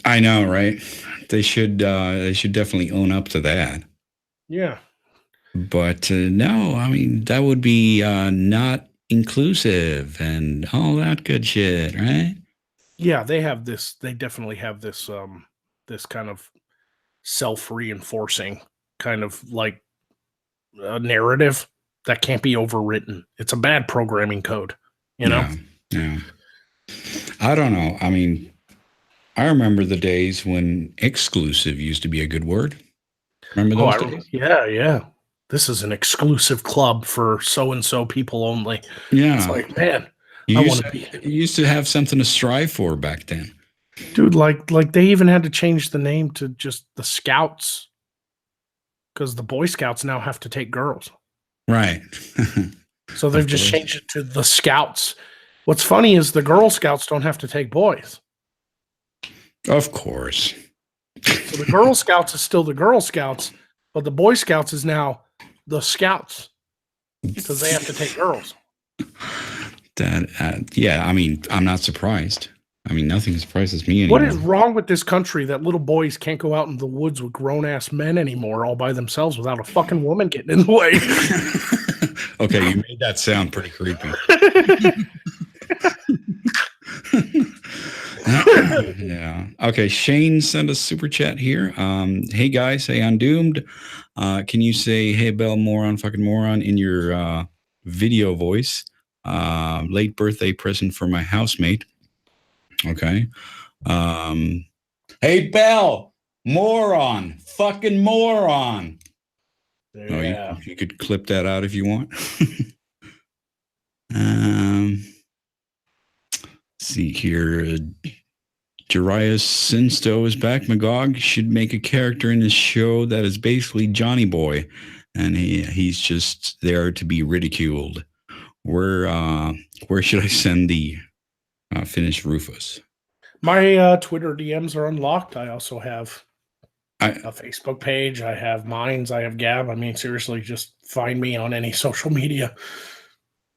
I know, right? They should definitely own up to that. Yeah. But no, I mean, that would be not inclusive and all that good shit, right? Yeah, they definitely have this this kind of self-reinforcing kind of like narrative that can't be overwritten. It's a bad programming code, Yeah. I don't know. I mean, I remember the days when exclusive used to be a good word. Remember those days? Yeah. This is an exclusive club for so-and-so people only. Yeah. It's like, man, you used to have something to strive for back then. Dude, like they even had to change the name to just the Scouts because the Boy Scouts now have to take girls. Right. So they've just changed it to the Scouts. What's funny is the Girl Scouts don't have to take boys. Of course. So the Girl Scouts is still the Girl Scouts, but the Boy Scouts is now the Scouts because they have to take girls. Yeah, I mean, I'm not surprised. I mean, nothing surprises me anymore. What is wrong with this country that little boys can't go out in the woods with grown-ass men anymore all by themselves without a fucking woman getting in the way? Okay, you made that sound pretty creepy. Yeah. Okay, Shane sent a super chat here. Hey guys, hey Undoomed. Can you say hey Bell moron fucking moron in your video voice? Late birthday present for my housemate. Okay. Hey Bell, moron, fucking moron. Yeah. You could clip that out if you want. See here. Jarius Sinsto is back. Magog should make a character in this show that is basically Johnny Boy, and he's just there to be ridiculed. Where should I send the finished Rufus? My Twitter DMs are unlocked. I also have a Facebook page. I have Minds. I have Gab. I mean, seriously, just find me on any social media.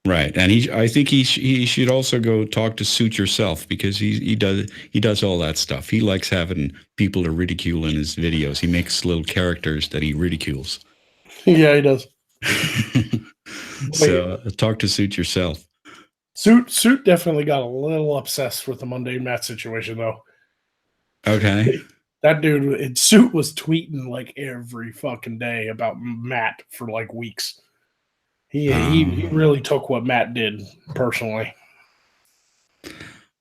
Right, and I think he should also go talk to Suit Yourself because he does all that stuff. He likes having people to ridicule in his videos. He makes little characters that he ridicules. Yeah, he does. So talk to Suit Yourself. Suit definitely got a little obsessed with the Mundane Matt situation, though. Okay. That dude, Suit was tweeting like every fucking day about Matt for like weeks. He really took what Matt did personally.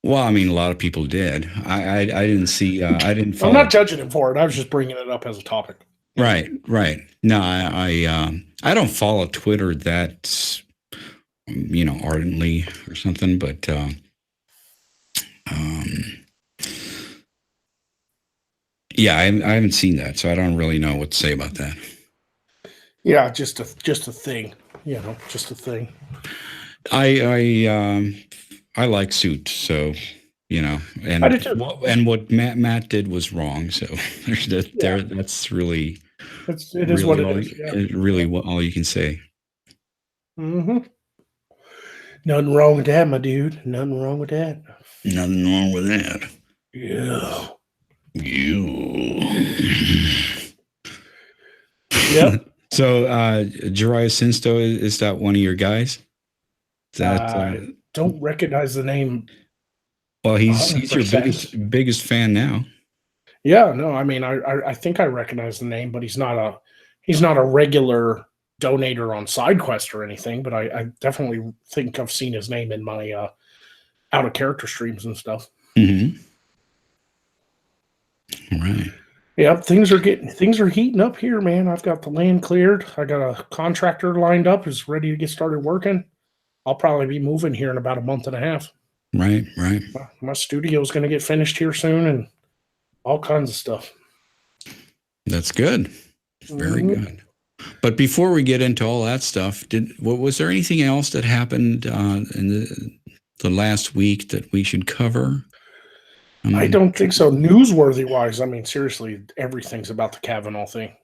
Well, I mean, a lot of people did. I didn't see. I didn't follow. I'm not judging him for it. I was just bringing it up as a topic. Right. No, I don't follow Twitter that ardently or something, but yeah, I haven't seen that, so I don't really know what to say about that. Yeah, just a thing, just a thing. I like Suit, so and I do too. And what Matt did was wrong, so that's really it is what it is. Yeah. Really all you can say. Mm-hmm. Nothing wrong with that, my dude. Nothing wrong with that. Nothing wrong with that. Yeah. You. Yep. So, Jarius Sinsto, is that one of your guys? I don't recognize the name. Well, he's your biggest fan now. Yeah, no, I mean, I think I recognize the name, but he's not a regular donator on SideQuest or anything. But I definitely think I've seen his name in my out of character streams and stuff. Mm-hmm. All right. Yeah, things are heating up here, man. I've got the land cleared. I got a contractor lined up, who's ready to get started working. I'll probably be moving here in about a month and a half. Right. My studio is going to get finished here soon, and all kinds of stuff. That's good. Very good. But before we get into all that stuff, was there anything else that happened in the last week that we should cover? I don't think so. Newsworthy wise, I mean, seriously, everything's about the Kavanaugh thing.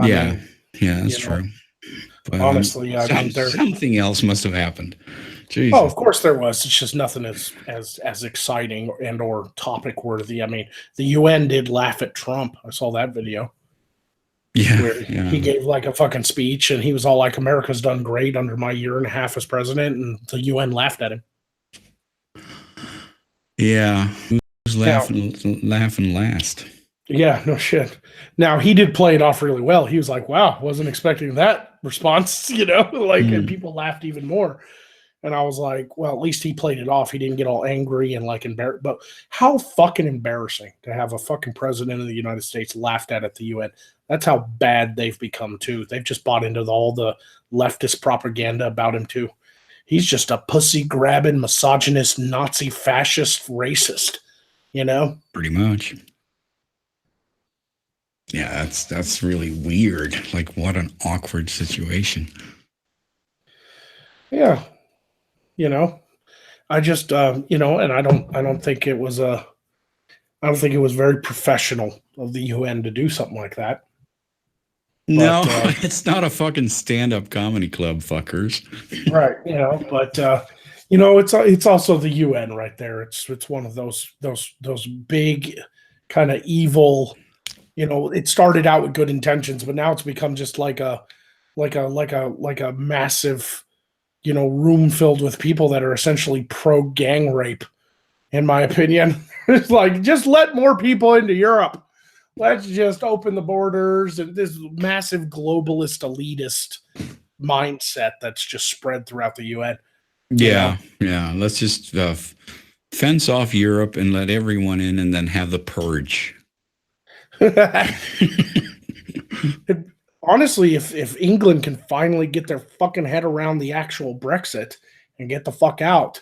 Yeah, that's true. But, honestly, something else must have happened. Jesus. Oh, of course there was. It's just nothing as exciting and or topic worthy. I mean, the UN did laugh at Trump. I saw that video. Yeah, where he gave like a fucking speech, and he was all like, "America's done great under my year and a half as president," and the UN laughed at him. Yeah, who's laughing last? Yeah, no shit. Now, he did play it off really well. He was like, "Wow, wasn't expecting that response," and people laughed even more. And I was like, well, at least he played it off. He didn't get all angry and like embarrassed. But how fucking embarrassing to have a fucking president of the United States laughed at the UN. That's how bad they've become, too. They've just bought into all the leftist propaganda about him, too. He's just a pussy-grabbing, misogynist, Nazi, fascist, racist, Pretty much. Yeah, that's really weird. Like, what an awkward situation. Yeah, you know, I just and I don't think it was I don't think it was very professional of the UN to do something like that. No, But it's not a fucking stand-up comedy club, fuckers. right, but it's also the UN right there. It's one of those big kind of evil. It started out with good intentions, but now it's become just like a massive room filled with people that are essentially pro gang rape. In my opinion, it's like just let more people into Europe. Let's just open the borders, and this massive globalist elitist mindset that's just spread throughout the UN. You know, Yeah, yeah. Let's just fence off Europe and let everyone in, and then have the purge. honestly, if England can finally get their fucking head around the actual Brexit and get the fuck out,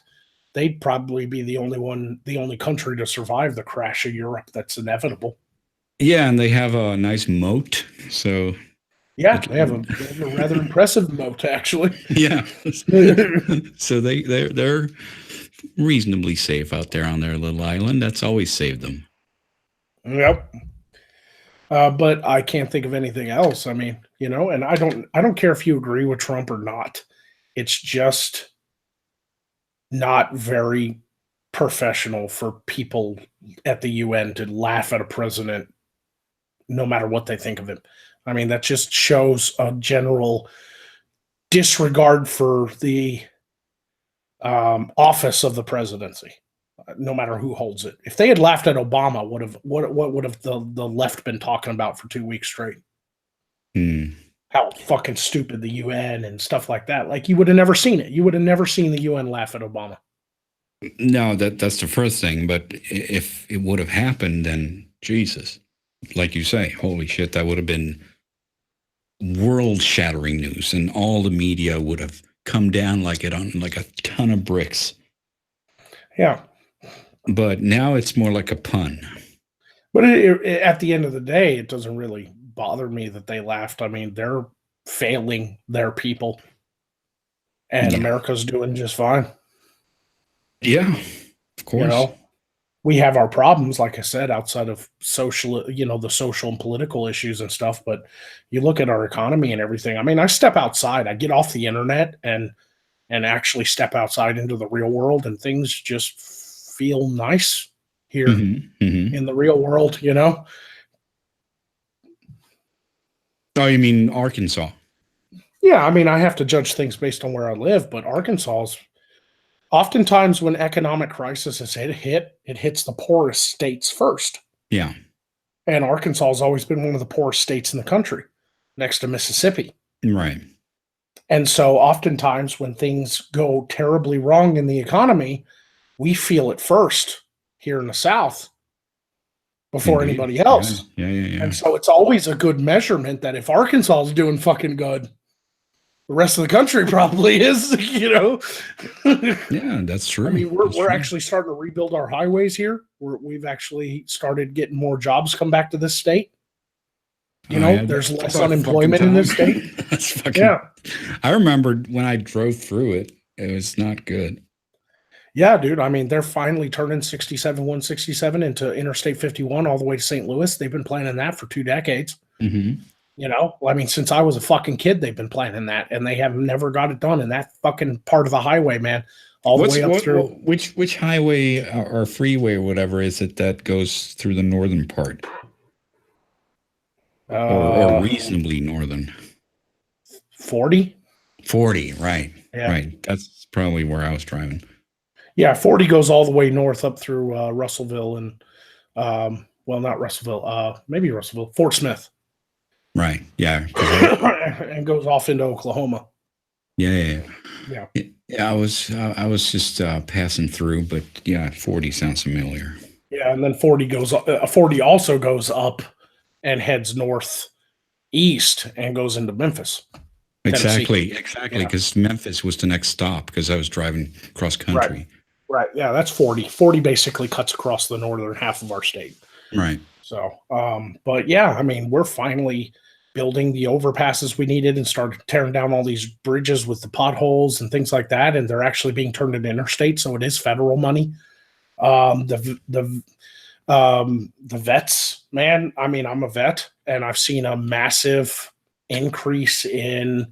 they'd probably be the only country to survive the crash of Europe that's inevitable. Yeah, and they have a nice moat, so Yeah, it, they have a rather impressive moat, actually. yeah. So they're reasonably safe out there on their little island. That's always saved them. Yep. But I can't think of anything else. I mean, and I don't care if you agree with Trump or not. It's just not very professional for people at the UN to laugh at a president no matter what they think of him. I mean, that just shows a general disregard for the office of the presidency, no matter who holds it. If they had laughed at Obama, what would have the left been talking about for 2 weeks straight? Hmm. How fucking stupid the UN and stuff like that. Like, you would have never seen it. You would have never seen the UN laugh at Obama. No, that's the first thing. But if it would have happened, then Jesus, like you say, holy shit, that would have been world-shattering news, and all the media would have come down like it on like a ton of bricks. Yeah. But now it's more like a pun. But at the end of the day, it doesn't really bother me that they laughed. I mean, they're failing their people, and Yeah. America's doing just fine. Yeah, of course. We have our problems, like I said, outside of social, the social and political issues and stuff. But you look at our economy and everything. I mean, I step outside, I get off the internet and actually step outside into the real world, and things just feel nice here in the real world. Oh, you mean Arkansas? Yeah, I mean, I have to judge things based on where I live, but Arkansas, oftentimes when economic crisis is hit, it hits the poorest states first. Yeah. And Arkansas has always been one of the poorest states in the country, next to Mississippi. Right. And so oftentimes when things go terribly wrong in the economy, we feel it first here in the South before Indeed. anybody else. Yeah. And so it's always a good measurement that if Arkansas is doing fucking good, the rest of the country probably is, Yeah, that's true. I mean, we're actually starting to rebuild our highways here. We've actually started getting more jobs come back to this state. There's less unemployment in this state. That's fucking. Yeah. I remember when I drove through it, it was not good. Yeah, dude. I mean, they're finally turning 167 into Interstate 51 all the way to St. Louis. They've been planning that for 2 decades. Mm-hmm. I mean, since I was a fucking kid, they've been planning that, and they have never got it done in that fucking part of the highway, man. All the way up through. Which highway or freeway or whatever is it that goes through the northern part? Or reasonably northern? 40? 40, right. Yeah. Right. That's probably where I was driving. Yeah, 40 goes all the way north up through Russellville and, not Russellville, maybe Russellville, Fort Smith. Right. Yeah. And goes off into Oklahoma. Yeah. I was just passing through, but yeah, 40 sounds familiar. Yeah, and then 40 also goes up and heads northeast and goes into Memphis. Exactly. Because Memphis was the next stop because I was driving cross country. Right. Yeah, that's 40. 40 basically cuts across the northern half of our state. Right. So, but yeah, I mean, we're finally building the overpasses we needed and started tearing down all these bridges with the potholes and things like that. And they're actually being turned into interstate. So it is federal money. The vets, man, I mean, I'm a vet and I've seen a massive increase in,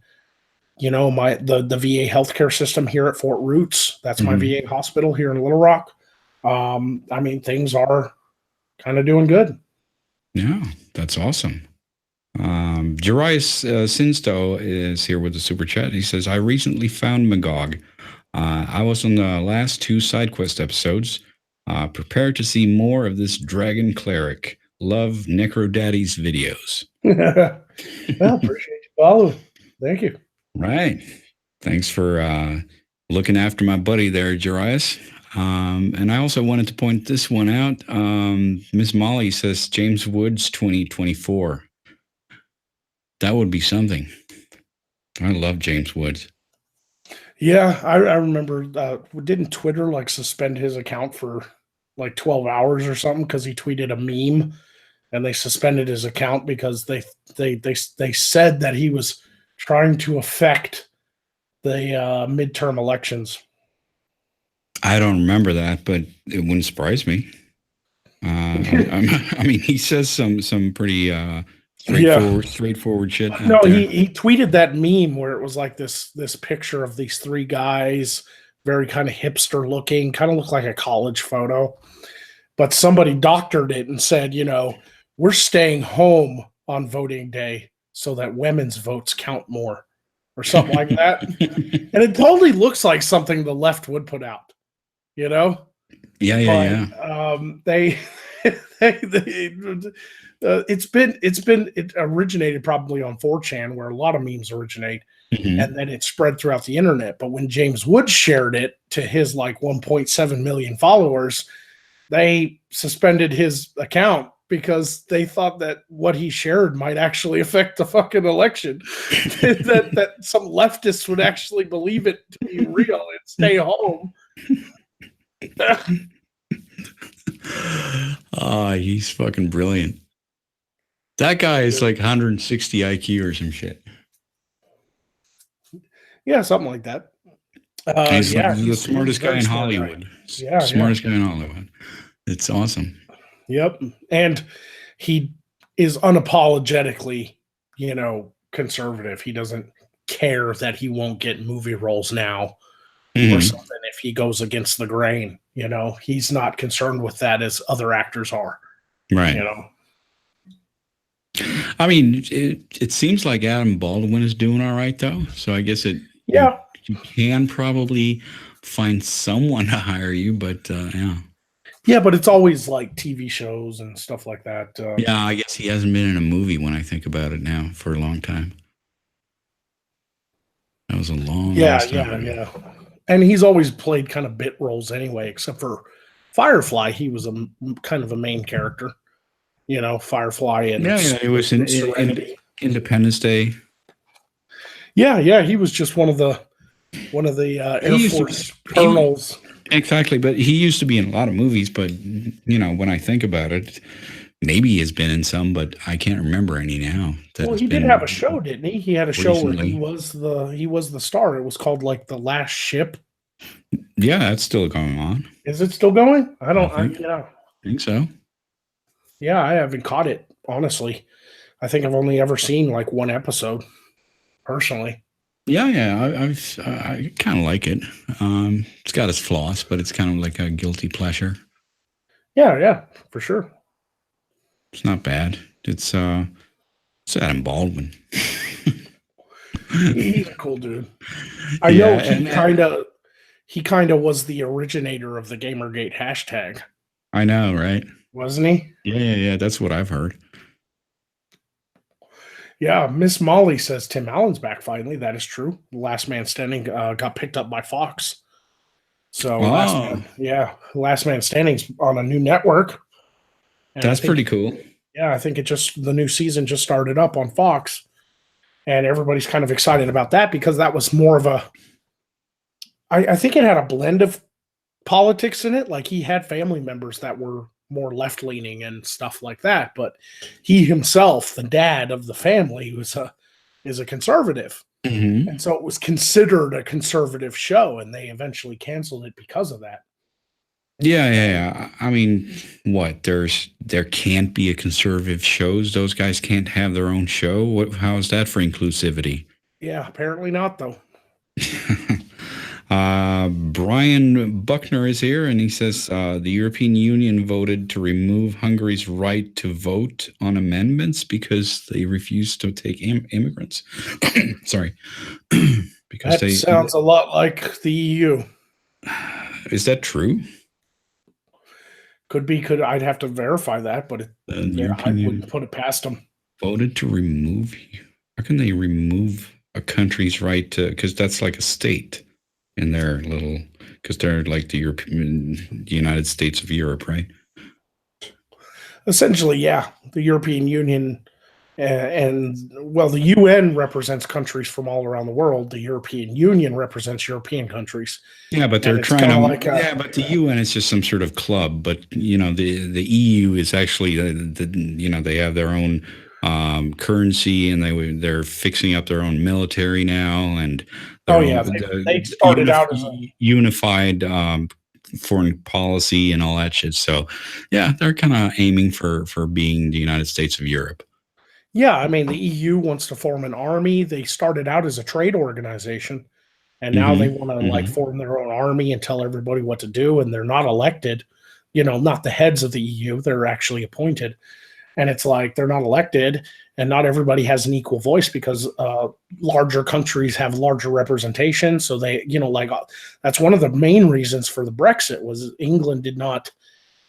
the VA healthcare system here at Fort Roots. That's my VA hospital here in Little Rock. I mean, things are kind of doing good. Yeah, that's awesome. Jarius Sinsto is here with the super chat. He says, I recently found Magog. I was on the last 2 side quest episodes. Prepared to see more of this dragon cleric. Love Necro Daddy's videos. Well, appreciate you following. Thank you. Right. Thanks for looking after my buddy there, Jarius. And I also wanted to point this one out. Miss Molly says James Woods 2024. That would be something. I love James Woods. Yeah, I remember. Didn't Twitter like suspend his account for like 12 hours or something because he tweeted a meme, and they suspended his account because they said that he was trying to affect the midterm elections. I don't remember that, but it wouldn't surprise me. I mean, he says some pretty straightforward shit. No, he tweeted that meme where it was like this picture of these 3 guys, very kind of hipster looking, kind of looked like a college photo. But somebody doctored it and said, we're staying home on voting day so that women's votes count more, or something like that. And it totally looks like something the left would put out, Yeah. It originated probably on 4chan, where a lot of memes originate, and then it spread throughout the internet. But when James Woods shared it to his like 1.7 million followers, they suspended his account because they thought that what he shared might actually affect the fucking election. that some leftists would actually believe it to be real and stay home. He's fucking brilliant. That guy is like 160 IQ or some shit. Yeah, something like that. He's the smartest guy in Hollywood. Smartest guy in Hollywood. It's awesome. Yep. And he is unapologetically, conservative. He doesn't care that he won't get movie roles now or something if he goes against the grain. He's not concerned with that as other actors are. Right. I mean, it seems like Adam Baldwin is doing all right, though. So I guess you can probably find someone to hire you, but yeah. Yeah, but it's always like TV shows and stuff like that. Yeah, I guess he hasn't been in a movie when I think about it now for a long time. That was a long time. Yeah. And he's always played kind of bit roles anyway, except for Firefly. He was a kind of a main character. Firefly and it was in Independence Day. Yeah, he was just one of the Air Force colonels. Exactly, but he used to be in a lot of movies. But when I think about it, maybe he has been in some, but I can't remember any now. Well, he did have a show, didn't he? He had a show where he was the star. It was called like The Last Ship. Yeah, that's still going on. Is it still going? I think so. Yeah, I haven't caught it, honestly. I think I've only ever seen like one episode, personally. Yeah, I kind of like it. It's got its flaws, but it's kind of like a guilty pleasure. Yeah, for sure. It's not bad. It's Adam Baldwin. He's a cool dude. I know he kind of was the originator of the Gamergate hashtag. I know, right? Wasn't he? Yeah. That's what I've heard. Yeah, Miss Molly says Tim Allen's back finally. That is true. Last Man Standing got picked up by Fox. So Last Man Standing's on a new network. That's pretty cool. Yeah, I think the new season just started up on Fox, and everybody's kind of excited about that because that was more of I think it had a blend of politics in it. Like he had family members that were more left leaning and stuff like that. But he himself, the dad of the family, is a conservative. Mm-hmm. And so it was considered a conservative show, and they eventually canceled it because of that. Yeah. I mean, what? There can't be a conservative shows. Those guys can't have their own show. How is that for inclusivity? Yeah, apparently not, though. Brian Buckner is here, and he says the European Union voted to remove Hungary's right to vote on amendments because they refused to take immigrants. Sorry, because that sounds a lot like the EU. Is that true? Could be. I'd have to verify that, but I wouldn't put it past them. Voted to remove. How can they remove a country's right to? Because that's like a state in their little. Because they're like the United States of Europe, right? Essentially, yeah. The European Union and the UN represents countries from all around the world. The European Union represents European countries. Yeah, but they're trying to. But the UN is just some sort of club. But the EU is actually they have their own currency, and they're fixing up their own military now, and they started out as a unified foreign policy and all that shit. So yeah, they're kind of aiming for being the United States of Europe. Yeah, I mean, the EU wants to form an army. They started out as a trade organization, and now they want to form their own army and tell everybody what to do, and they're not elected. Not the heads of the EU, they're actually appointed. And it's like they're not elected, and not everybody has an equal voice because larger countries have larger representation. So they, that's one of the main reasons for the Brexit was England did not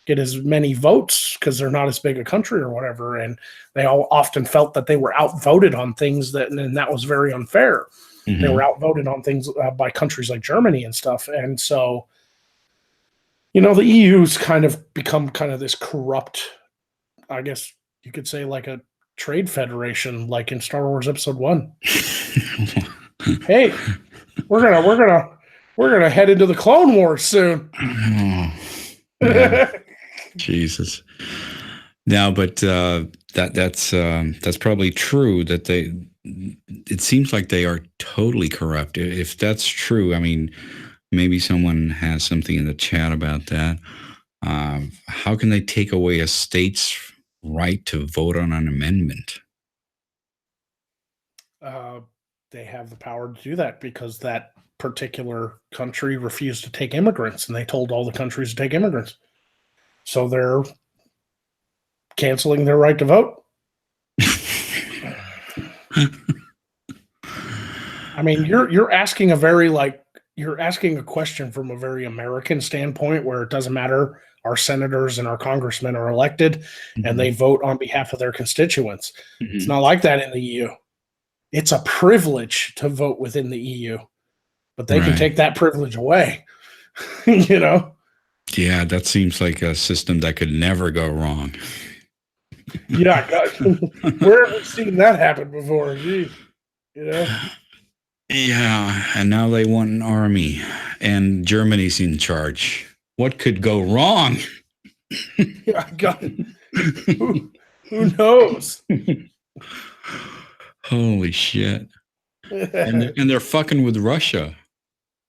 get as many votes because they're not as big a country or whatever. And they all often felt that they were outvoted on things and that was very unfair. Mm-hmm. They were outvoted on things by countries like Germany and stuff. And so, the EU's kind of become kind of this corrupt, I guess you could say, like a trade federation, like in Star Wars Episode 1. Hey, we're gonna head into the Clone Wars soon. Yeah. Jesus. No, but that's probably true that it seems like they are totally corrupt. If that's true, I mean, maybe someone has something in the chat about that. How can they take away a state's right to vote on an amendment? They have the power to do that because that particular country refused to take immigrants, and they told all the countries to take immigrants. So they're canceling their right to vote. I mean, you're asking you're asking a question from a very American standpoint where it doesn't matter. Our senators and our congressmen are elected and they vote on behalf of their constituents. Mm-hmm. It's not like that in the EU. It's a privilege to vote within the EU, but they can take that privilege away, Yeah, that seems like a system that could never go wrong. Yeah, where have we seen that happen before? Gee, Yeah, and now they want an army, and Germany's in charge. What could go wrong? Yeah, who knows? Holy shit! And they're fucking with Russia.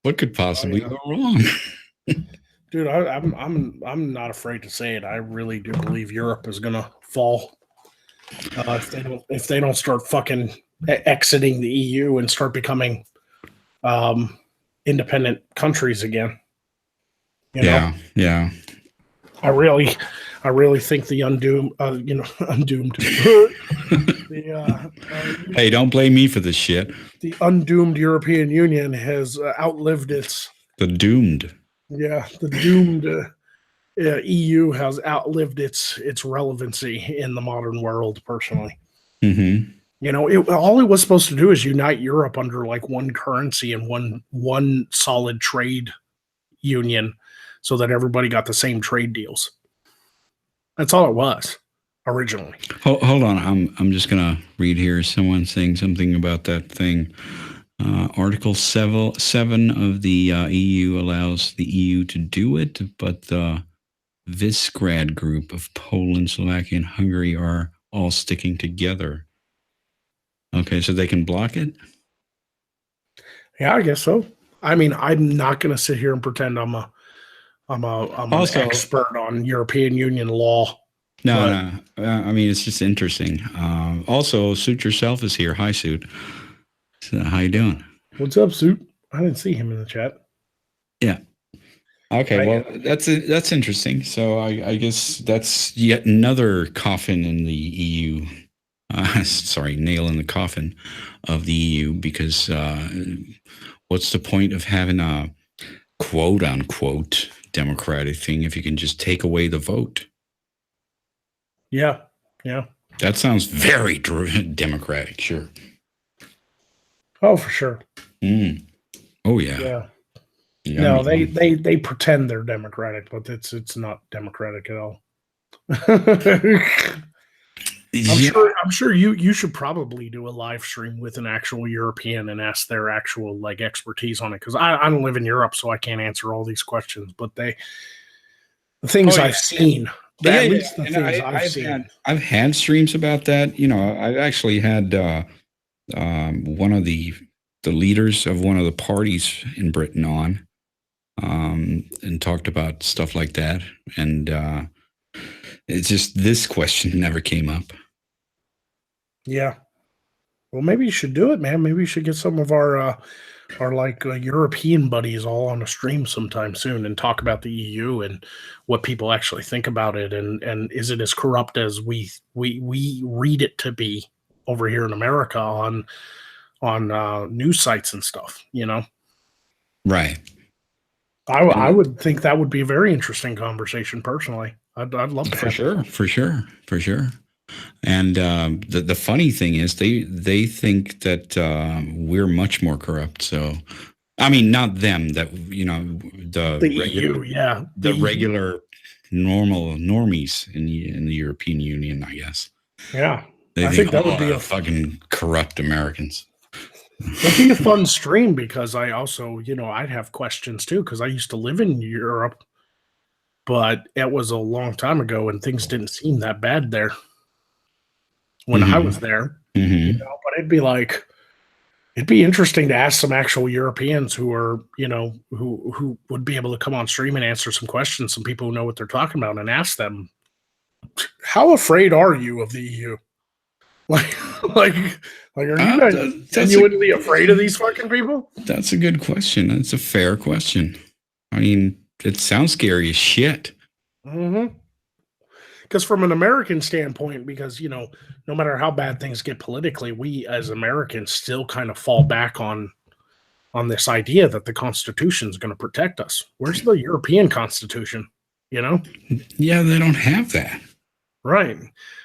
What could possibly go wrong? Dude, I'm not afraid to say it. I really do believe Europe is gonna fall if they don't start fucking exiting the EU and start becoming independent countries again. Yeah. I really think the undoomed. Hey, don't blame me for this shit. The undoomed European Union has outlived its. The doomed. Yeah, the doomed EU has outlived its relevancy in the modern world. Personally, all it was supposed to do is unite Europe under like one currency and one solid trade union, so that everybody got the same trade deals. That's all it was originally. Hold on, I'm just gonna read here. Someone saying something about that thing. Article 7 of the EU allows the EU to do it, but Visegrad group of Poland, Slovakia, and Hungary are all sticking together. Okay, so they can block it? Yeah, I guess so. I mean, I'm not going to sit here and pretend I'm an Also, expert on European Union law. no. I mean, it's just interesting. Also, Suit Yourself is here. Hi, Suit. So how you doing? What's up, Suit? I didn't see him in the chat. Yeah. Okay, well, that's interesting. So I guess that's yet another coffin in the EU. Sorry, nail in the coffin of the EU, because what's the point of having a quote unquote democratic thing if you can just take away the vote? Yeah, yeah. That sounds very democratic, sure. Oh, for sure. Oh yeah. Yeah. Yeah, No, I mean, they pretend they're democratic, but it's not democratic at all. I'm sure you should probably do a live stream with an actual European and ask their actual like expertise on it, because I don't live in Europe, so I can't answer all these questions. But the things I've seen, at least the things I've seen. I've had streams about that. You know, I've actually had one of the leaders of one of the parties in Britain on, and talked about stuff like that. And it's just this question never came up. Yeah. Well, maybe you should do it, man. Maybe you should get some of our European buddies all on a stream sometime soon and talk about the EU and what people actually think about it, and is it as corrupt as we read it to be over here in America on news sites and stuff, you know? Right. I would think that would be a very interesting conversation personally. I'd love to. For sure. And the funny thing is, they think that we're much more corrupt. So, I mean, not them. That the EU, yeah, the regular normal normies in the European Union, I guess. Yeah, I think that would be a fucking corrupt Americans. It'd be a fun stream, because I also, I'd have questions too, because I used to live in Europe, but it was a long time ago and things didn't seem that bad there when I was there. But it'd be interesting to ask some actual Europeans who are, who would be able to come on stream and answer some questions, some people who know what they're talking about, and ask them, how afraid are you of the EU? Like, are you guys genuinely afraid of these fucking people? That's a good question. That's a fair question. I mean, it sounds scary as shit. Because from an American standpoint, because, no matter how bad things get politically, we as Americans still kind of fall back on this idea that the Constitution is going to protect us. Where's the European Constitution? Yeah, they don't have that. Right.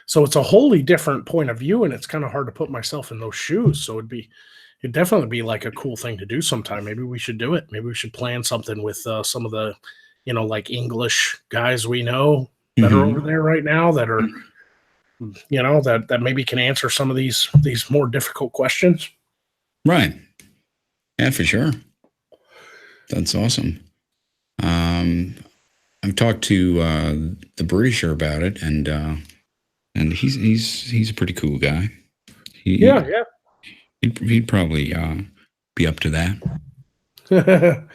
So it's a wholly different point of view, and it's kind of hard to put myself in those shoes. So it'd definitely be like a cool thing to do sometime. Maybe we should do it. Maybe we should plan something with some of the, like English guys we know that are over there right now that are, that maybe can answer some of these more difficult questions. Right. Yeah, for sure. That's awesome. I've talked to the Britisher about it, and he's a pretty cool guy. He'd probably be up to that.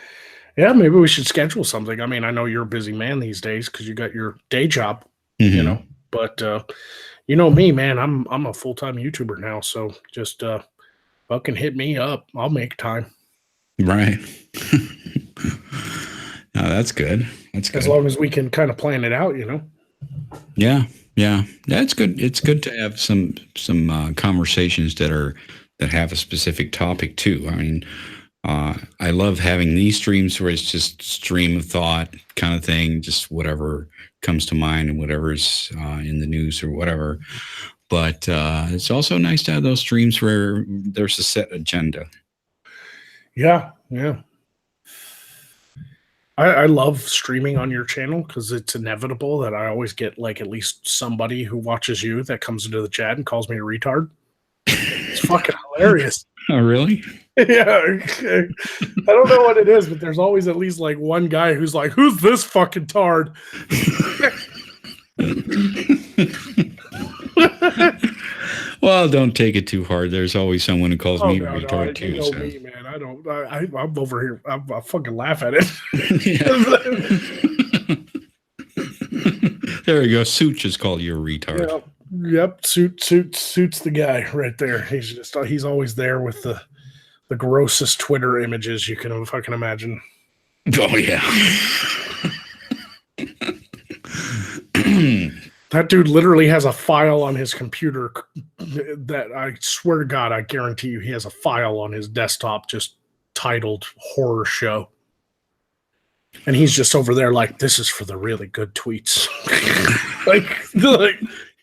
Yeah, maybe we should schedule something. I mean, I know you're a busy man these days because you got your day job, but me, man, I'm a full-time YouTuber now, so just fucking hit me up. I'll make time. Right. No, that's good. That's good. As long as we can kind of plan it out, Yeah. That's good. It's good to have some conversations that have a specific topic too. I mean, I love having these streams where it's just stream of thought kind of thing, just whatever comes to mind and whatever's in the news or whatever. But it's also nice to have those streams where there's a set agenda. Yeah. I love streaming on your channel because it's inevitable that I always get like at least somebody who watches you that comes into the chat and calls me a retard. It's fucking hilarious. Oh, really? Yeah. I don't know what it is, but there's always at least like one guy who's like, who's this fucking tard? Well, don't take it too hard. There's always someone who calls Oh me a no, retard too. you know So. me, man. I don't. I'm over here. I fucking laugh at it. There you go. Suit just called you a retard. Yeah. Yep. Suits the guy right there. He's always there with the grossest Twitter images you can fucking imagine. Oh yeah. That dude literally has a file on his computer that I swear to God, I guarantee you he has a file on his desktop just titled horror show. And he's just over there like, this is for the really good tweets. like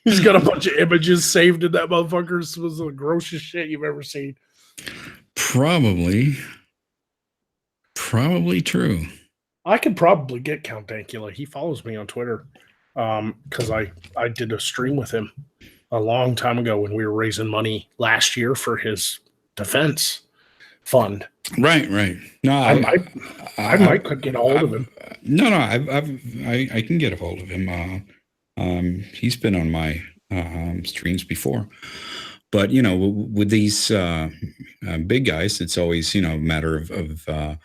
he's got a bunch of images saved in that motherfucker. This was the grossest shit you've ever seen. Probably true. I could probably get Count Dankula. He follows me on Twitter. Because I did a stream with him a long time ago when we were raising money last year for his defense fund. Right. No, I might could get a hold of him. No, I can get a hold of him. He's been on my streams before, but with these big guys, it's always a matter of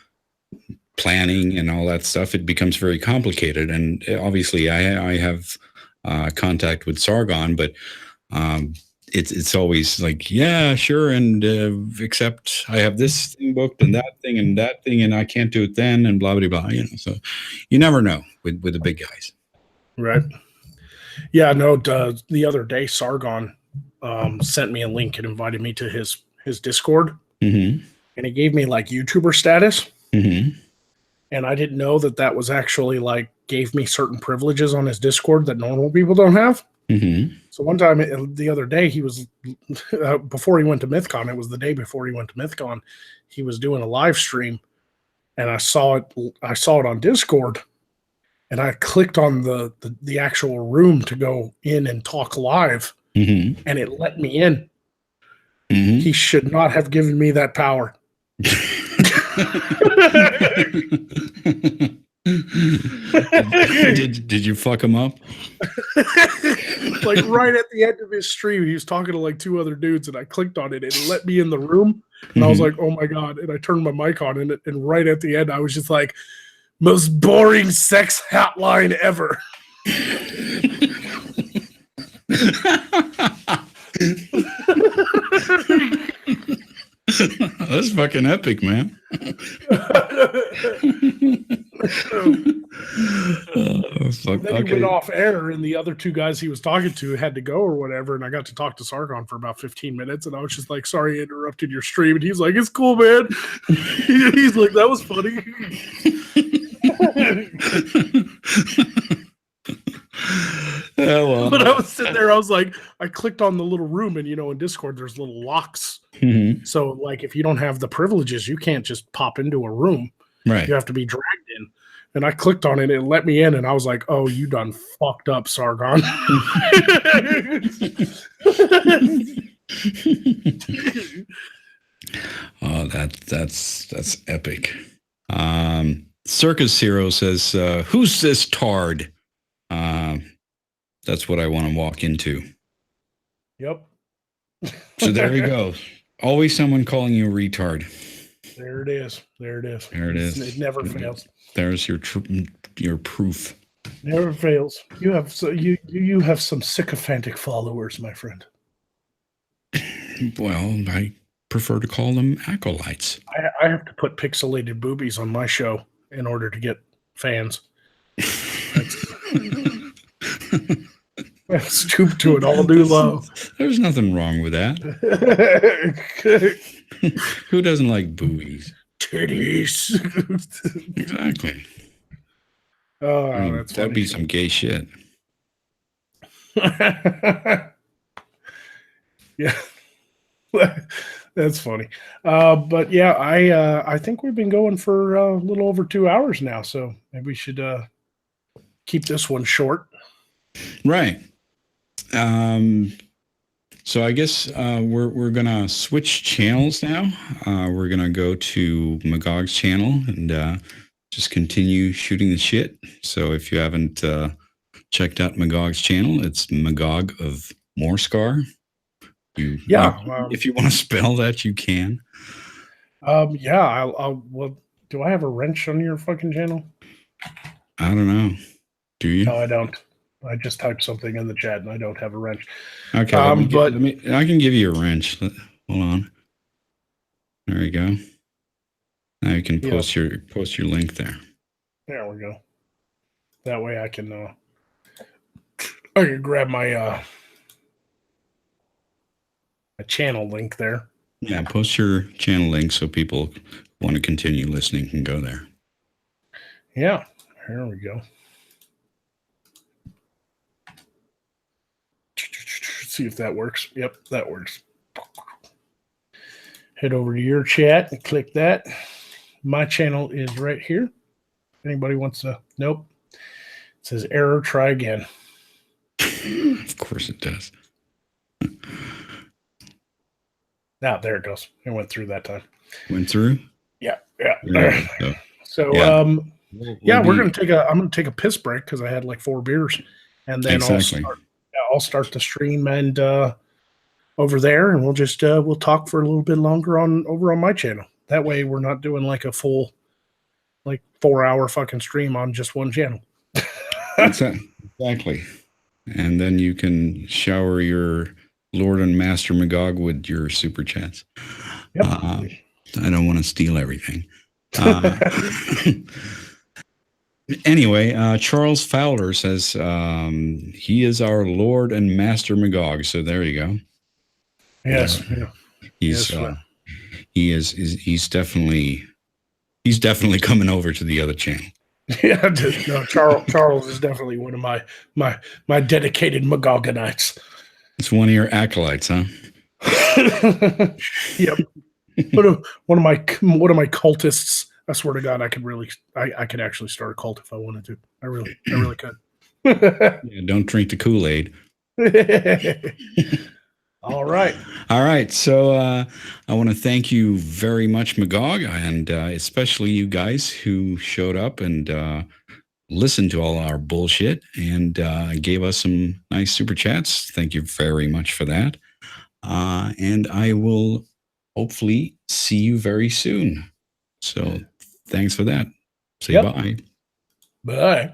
planning and all that stuff. It becomes very complicated, and obviously I have contact with Sargon, but it's always like, yeah, sure, and except I have this thing booked and that thing and I can't do it then, and blah blah blah. So you never know with the big guys, right? Yeah, no. The other day, Sargon sent me a link and invited me to his Discord, and he gave me like YouTuber status. And I didn't know that was actually like gave me certain privileges on his Discord that normal people don't have. So one time the other day, he was before he went to MythCon. It was the day before he went to MythCon. He was doing a live stream, and I saw it on Discord, and I clicked on the actual room to go in and talk live, and it let me in. He should not have given me that power. Did you fuck him up? Like right at the end of his stream, he was talking to like two other dudes, and I clicked on it and it let me in the room, and I was like, oh my God. And I turned my mic on, and right at the end I was just like, most boring sex hotline ever. That's fucking epic, man. Then he went off air, and the other two guys he was talking to had to go or whatever, and I got to talk to Sargon for about 15 minutes, and I was just like, sorry I interrupted your stream, and he's like, it's cool, man. He's like, that was funny. Yeah, well. But I was sitting there, I was like, I clicked on the little room, and in Discord there's little locks. So like if you don't have the privileges, you can't just pop into a room. Right. You have to be dragged in. And I clicked on it, and it let me in, and I was like, oh, you done fucked up, Sargon. Oh, that's epic. Circus Hero says, who's this tard? That's what I want to walk into. Yep. So there you go. Always someone calling you a retard. There it is. There it is. It never fails. There's your proof. Never fails. You have some sycophantic followers, my friend. Well, I prefer to call them acolytes. I have to put pixelated boobies on my show in order to get fans. Stoop to an all new low. There's nothing wrong with that. Who doesn't like boobies? Titties. Exactly. Oh, that's that'd be some gay shit. Yeah. That's funny. But yeah, I think we've been going for a little over 2 hours now, so maybe we should keep this one short. Right. So I guess we're gonna switch channels now. We're gonna go to Magog's channel and just continue shooting the shit. So if you haven't checked out Magog's channel, it's Magog of Morscar. If you want to spell that, you can. Yeah, Well, do I have a wrench on your fucking channel? I don't know. Do you? No, I don't. I just typed something in the chat, and I don't have a wrench. Okay, I can give you a wrench. Hold on. There you go. Now you can post your link there. There we go. That way I can grab my channel link there. Yeah, post your channel link so people want to continue listening can go there. Yeah, here we go. See if that works. Yep, that works. Head over to your chat and click that. My channel is right here. Anybody wants to? Nope. It says error, try again. Of course it does. Now there it goes. It went through that time. Went through? Yeah. So I'm gonna take a piss break because I had like 4 beers, and then I'll start the stream and over there, and we'll talk for a little bit longer over on my channel. That way we're not doing like a full 4-hour fucking stream on just one channel. Exactly. And then you can shower your Lord and Master Magog with your super chats. Yep. I don't want to steal everything. Anyway, Charles Fowler says he is our Lord and Master Magog. So there you go. Yes. He's definitely coming over to the other channel. Yeah, no, Charles is definitely one of my dedicated Magogonites. It's one of your acolytes, huh? Yep. One of my cultists. I swear to God, I could actually start a cult if I wanted to. I really could. Yeah, don't drink the Kool-Aid. All right. So I want to thank you very much, Magog, and especially you guys who showed up and listened to all our bullshit and gave us some nice super chats. Thank you very much for that. And I will hopefully see you very soon. So thanks for that. Say bye. Bye.